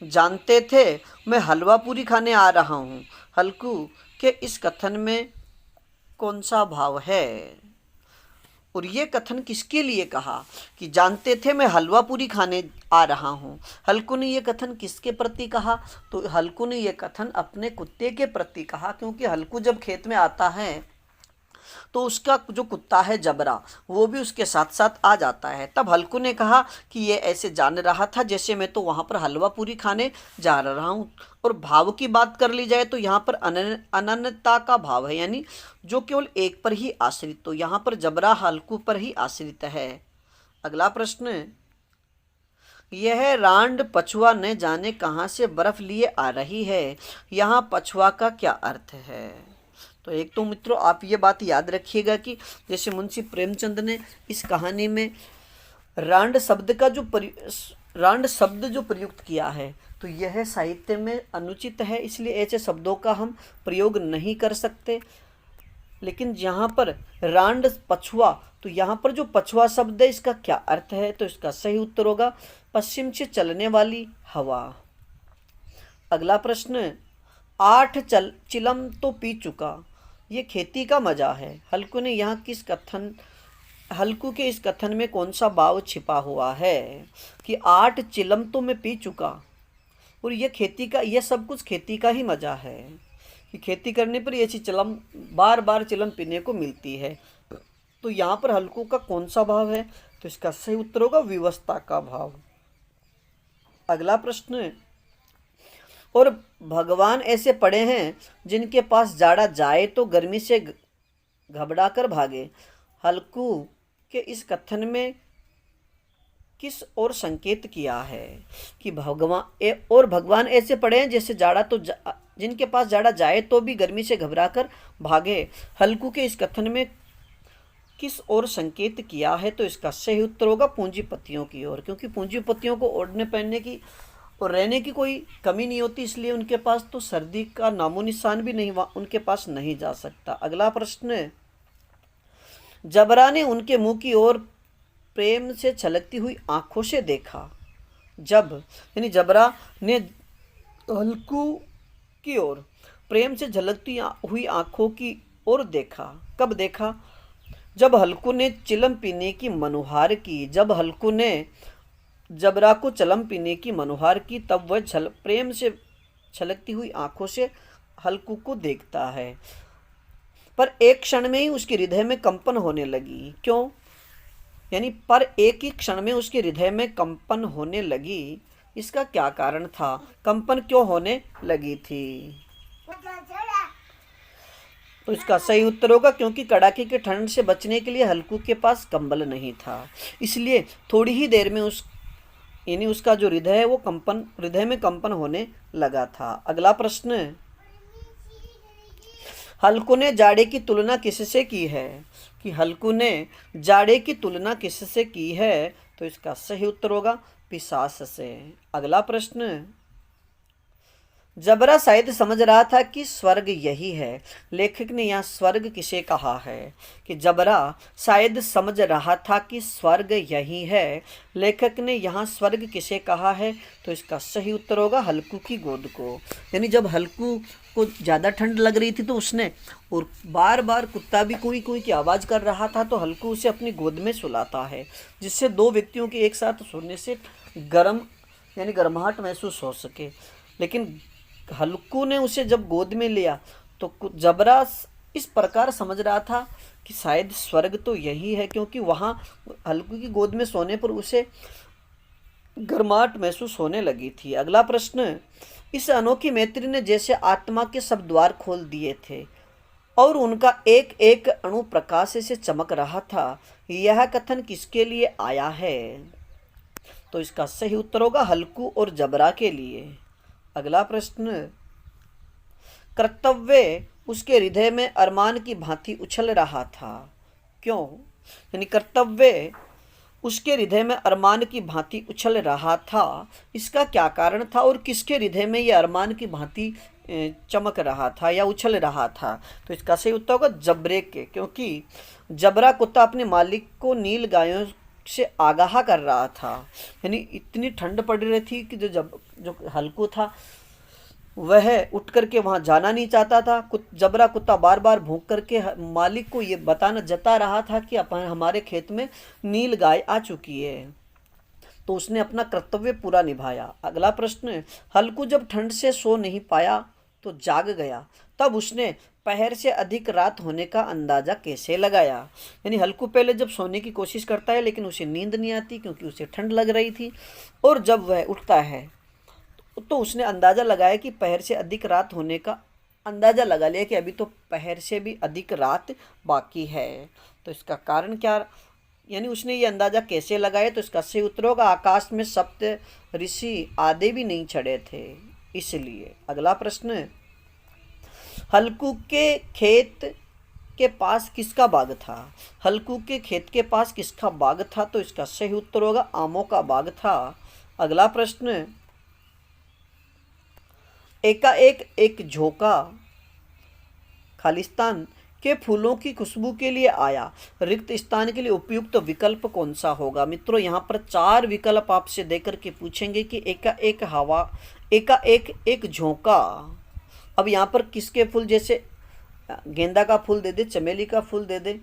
जानते थे मैं हलवा पूरी खाने आ रहा हूँ, हल्कू के इस कथन में कौन सा भाव है। और ये कथन किसके लिए कहा कि जानते थे मैं हलवा पूरी खाने आ रहा हूँ, हल्कू ने ये कथन किसके प्रति कहा। तो हल्कू ने ये कथन अपने कुत्ते के प्रति कहा, क्योंकि हल्कू जब खेत में आता है तो उसका जो कुत्ता है जबरा वो भी उसके साथ साथ आ जाता है। तब हल्कू ने कहा कि ये ऐसे जान रहा था जैसे मैं तो वहाँ पर हलवा पूरी खाने जा रहा हूँ। और भाव की बात कर ली जाए तो यहाँ पर अनन्यता का भाव है, यानी जो केवल एक पर ही आश्रित, तो यहाँ पर जबरा हल्कू पर ही आश्रित है। अगला प्रश्न, यह रांड पछुआ न जाने कहाँ से बर्फ लिए आ रही है, यहाँ पछुआ का क्या अर्थ है। तो एक तो मित्रों आप ये बात याद रखिएगा कि जैसे मुंशी प्रेमचंद ने इस कहानी में रांड शब्द जो प्रयुक्त किया है, तो यह साहित्य में अनुचित है, इसलिए ऐसे शब्दों का हम प्रयोग नहीं कर सकते। लेकिन यहाँ पर रांड पछुआ, तो यहाँ पर जो पछुआ शब्द है इसका क्या अर्थ है, तो इसका सही उत्तर होगा पश्चिम से चलने वाली हवा। अगला प्रश्न, 8 चिलम तो पी चुका, ये खेती का मजा है, हल्कू ने यहाँ हल्कू के इस कथन में कौन सा भाव छिपा हुआ है कि 8 चिलम तो मैं पी चुका और ये सब कुछ खेती का ही मजा है कि खेती करने पर ऐसी चिलम बार बार चिलम पीने को मिलती है। तो यहाँ पर हल्कू का कौन सा भाव है, तो इसका सही उत्तर होगा विवशता का भाव। अगला प्रश्न, और भगवान ऐसे पड़े हैं जिनके पास जाड़ा जाए तो गर्मी से घबरा कर भागे, हल्कू के इस कथन में किस और संकेत किया है कि भगवान ऐसे पड़े हैं जैसे जिनके पास जाड़ा जाए तो भी गर्मी से घबरा कर भागे, हल्कू के इस कथन में किस और संकेत किया है, तो इसका सही उत्तर होगा पूंजीपतियों की ओर, क्योंकि पूंजीपतियों को ओढ़ने पहनने की और रहने की कोई कमी नहीं होती, इसलिए उनके पास तो सर्दी का नामो निशान भी नहीं उनके पास नहीं जा सकता। अगला प्रश्न, जबरा ने उनके मुंह की ओर प्रेम से छलकती हुई आंखों से देखा। यानी जबरा ने हल्कू की ओर प्रेम से झलकती हुई आंखों की ओर देखा। कब देखा, जब हल्कू ने चिलम पीने की मनुहार की। जब हल्कू ने जबरा को चिलम पीने की मनुहार की, तब वह प्रेम से छलकती हुई आंखों से हल्कू को देखता है, पर एक क्षण में ही उसके हृदय में कंपन होने लगी। क्यों, यानी पर एक ही क्षण में उसके हृदय में कंपन होने लगी, इसका क्या कारण था, कंपन क्यों होने लगी थी। तो इसका सही उत्तर होगा क्योंकि कड़ाके के ठंड से बचने के लिए हल्कू के पास कंबल नहीं था, इसलिए थोड़ी ही देर में उसका जो हृदय है वो हृदय में कंपन होने लगा था। अगला प्रश्न, हल्कू ने जाड़े की तुलना किससे की है, कि हल्कू ने जाड़े की तुलना किससे की है, तो इसका सही उत्तर होगा पिशाच से। अगला प्रश्न, जबरा शायद समझ रहा था कि स्वर्ग यही है। लेखक ने यहाँ स्वर्ग किसे कहा है? कि जबरा शायद समझ रहा था कि स्वर्ग यही है। लेखक ने यहाँ स्वर्ग किसे कहा है? तो इसका सही उत्तर होगा हल्कू की गोद को। यानी जब हल्कू को ज़्यादा ठंड लग रही थी तो उसने, और बार बार कुत्ता भी कोई कोई की आवाज़ कर रहा था, तो हल्कू उसे अपनी गोद में सुलाता है, जिससे दो व्यक्तियों के एक साथ सोने से गर्म यानी गर्माहट महसूस हो सके। लेकिन हल्कू ने उसे जब गोद में लिया तो जबरा इस प्रकार समझ रहा था कि शायद स्वर्ग तो यही है, क्योंकि वहाँ हल्कू की गोद में सोने पर उसे गर्माहट महसूस होने लगी थी। अगला प्रश्न, इस अनोखी मैत्री ने जैसे आत्मा के सब द्वार खोल दिए थे और उनका एक एक अणु प्रकाश से चमक रहा था। यह कथन किसके लिए आया है? तो इसका सही उत्तर होगा हल्कू और जबरा के लिए। अगला प्रश्न, कर्तव्य उसके हृदय में अरमान की भांति उछल रहा था। क्यों? यानी कर्तव्य उसके हृदय में अरमान की भांति उछल रहा था, इसका क्या कारण था और किसके हृदय में यह अरमान की भांति चमक रहा था या उछल रहा था? तो इसका सही उत्तर होगा जबरे के, क्योंकि जबरा कुत्ता अपने मालिक को नील गायों से आगाह कर रहा था। यानी इतनी ठंड पड़ रही थी कि जो हल्कू था वह उठ करके वहाँ जाना नहीं चाहता था। जबरा कुत्ता बार बार भौंक करके मालिक को ये जता रहा था कि हमारे खेत में नील गाय आ चुकी है। तो उसने अपना कर्तव्य पूरा निभाया। अगला प्रश्न, हल्कू जब ठंड से सो नहीं पाया तो जाग गया, तब उसने पहर से अधिक रात होने का अंदाजा कैसे लगाया? यानी हल्कू पहले जब सोने की कोशिश करता है लेकिन उसे नींद नहीं आती क्योंकि उसे ठंड लग रही थी, और जब वह उठता है तो उसने अंदाज़ा लगाया कि पहर से अधिक रात होने का अंदाज़ा लगा लिया कि अभी तो पहर से भी अधिक रात बाकी है। तो इसका कारण क्या, यानी उसने ये अंदाज़ा कैसे लगाया? तो इसका सही उत्तर होगा आकाश में सप्त ऋषि आधे भी नहीं चढ़े थे, इसलिए। अगला प्रश्न, हल्कू के खेत के पास किसका बाग था? हल्कू के खेत के पास किसका बाग था? तो इसका सही उत्तर होगा आमों का बाग था। अगला प्रश्न, एकाएक एक झोंका खालिस्तान के फूलों की खुशबू के लिए आया, रिक्त स्थान के लिए उपयुक्त विकल्प कौन सा होगा? मित्रों, यहाँ पर 4 विकल्प आपसे देकर के पूछेंगे कि एकाएक हवा, एकाएक एक झोंका। अब यहाँ पर किसके फूल, जैसे गेंदा का फूल दे दे, चमेली का फूल दे दे,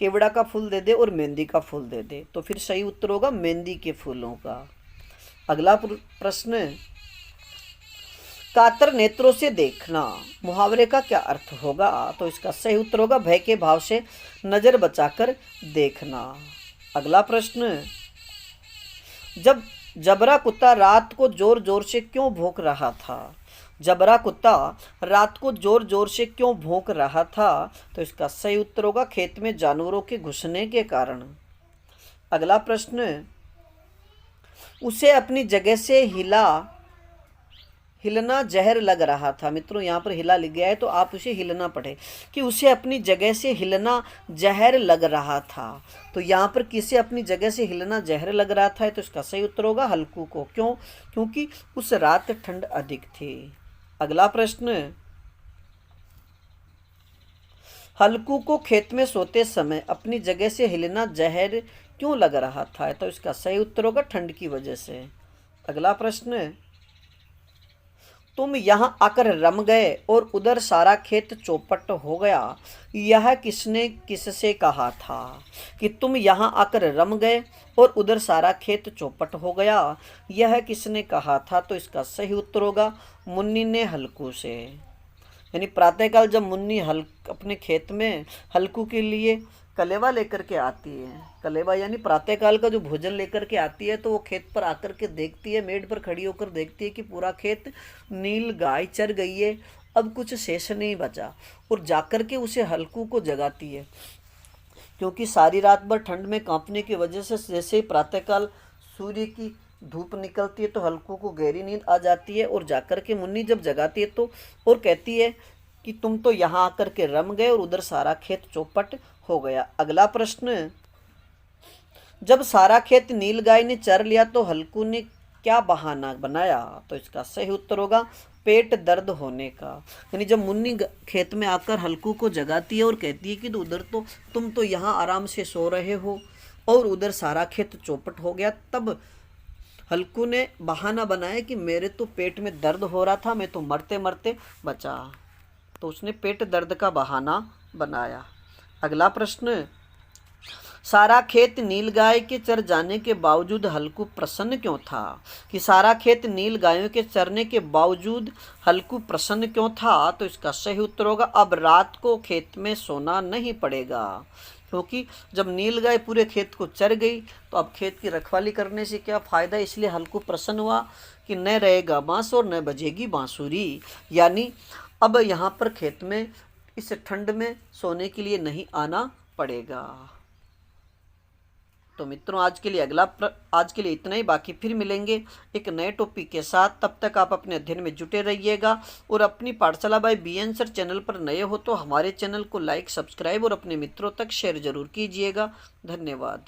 केवड़ा का फूल दे दे और मेहंदी का फूल दे दे, तो फिर सही उत्तर होगा मेहंदी के फूलों का। अगला प्रश्न, कातर नेत्रों से देखना मुहावरे का क्या अर्थ होगा? तो इसका सही उत्तर होगा भय के भाव से नजर बचाकर देखना। अगला प्रश्न, जब जबरा कुत्ता रात को जोर जोर से क्यों भौंक रहा था? जबरा कुत्ता रात को जोर जोर से क्यों भौंक रहा था? तो इसका सही उत्तर होगा खेत में जानवरों के घुसने के कारण। अगला प्रश्न, उसे अपनी जगह से हिलना जहर लग रहा था। मित्रों, यहाँ पर हिला लिख गया है तो आप उसे हिलना पढ़े कि उसे अपनी जगह से हिलना जहर लग रहा था। तो यहाँ पर किसे अपनी जगह से हिलना जहर लग रहा था? तो इसका सही उत्तर होगा हल्कू को। क्यों? क्योंकि उस रात ठंड अधिक थी। अगला प्रश्न, हल्कू को खेत में सोते समय अपनी जगह से हिलना जहर क्यों लग रहा था? तो इसका सही उत्तर होगा ठंड की वजह से। अगला प्रश्न, तुम यहाँ आकर रम गए और उधर सारा खेत चौपट हो गया, यह किसने किससे कहा था? कि तुम यहाँ आकर रम गए और उधर सारा खेत चौपट हो गया, यह किसने कहा था? तो इसका सही उत्तर होगा मुन्नी ने हल्कू से। यानी प्रातःकाल जब मुन्नी अपने खेत में हल्कू के लिए कलेवा लेकर के आती है, कलेवा यानी प्रातःकाल का जो भोजन लेकर के आती है, तो वो खेत पर आकर के देखती है, मेड़ पर खड़ी होकर देखती है कि पूरा खेत नील गाय चर गई है, अब कुछ शेष नहीं बचा, और जाकर के उसे हल्कू को जगाती है। क्योंकि सारी रात भर ठंड में कांपने की वजह से जैसे ही प्रातःकाल सूर्य की धूप निकलती है तो हल्कू को गहरी नींद आ जाती है, और जाकर के मुन्नी जब जगाती है तो और कहती है कि तुम तो यहाँ आकर के रम गए और उधर सारा खेत चौपट हो गया। अगला प्रश्न, जब सारा खेत नीलगाय ने चर लिया तो हल्कू ने क्या बहाना बनाया? तो इसका सही उत्तर होगा पेट दर्द होने का। यानी जब मुन्नी खेत में आकर हल्कू को जगाती है और कहती है कि तो उधर तो तुम तो यहाँ आराम से सो रहे हो और उधर सारा खेत चौपट हो गया, तब हल्कू ने बहाना बनाया कि मेरे तो पेट में दर्द हो रहा था, मैं तो मरते मरते बचा। तो उसने पेट दर्द का बहाना बनाया। अगला प्रश्न, सारा खेत नीलगाय के चर जाने के बावजूद हल्कू प्रसन्न क्यों था? कि सारा खेत नील गायों के चरने के बावजूद हल्कू प्रसन्न क्यों था? तो इसका सही उत्तर होगा अब रात को खेत में सोना नहीं पड़ेगा। क्योंकि जब नीलगाय पूरे खेत को चर गई तो अब खेत की रखवाली करने से क्या फ़ायदा, इसलिए हल्कू प्रसन्न हुआ कि न रहेगा बांस और न बजेगी बांसुरी। यानी अब यहाँ पर खेत में इस ठंड में सोने के लिए नहीं आना पड़ेगा। तो मित्रों आज के लिए इतना ही। बाकी फिर मिलेंगे एक नए टॉपिक के साथ। तब तक आप अपने अध्ययन में जुटे रहिएगा और अपनी पाठशाला बाय BN सर चैनल पर नए हो तो हमारे चैनल को लाइक, सब्सक्राइब और अपने मित्रों तक शेयर जरूर कीजिएगा। धन्यवाद।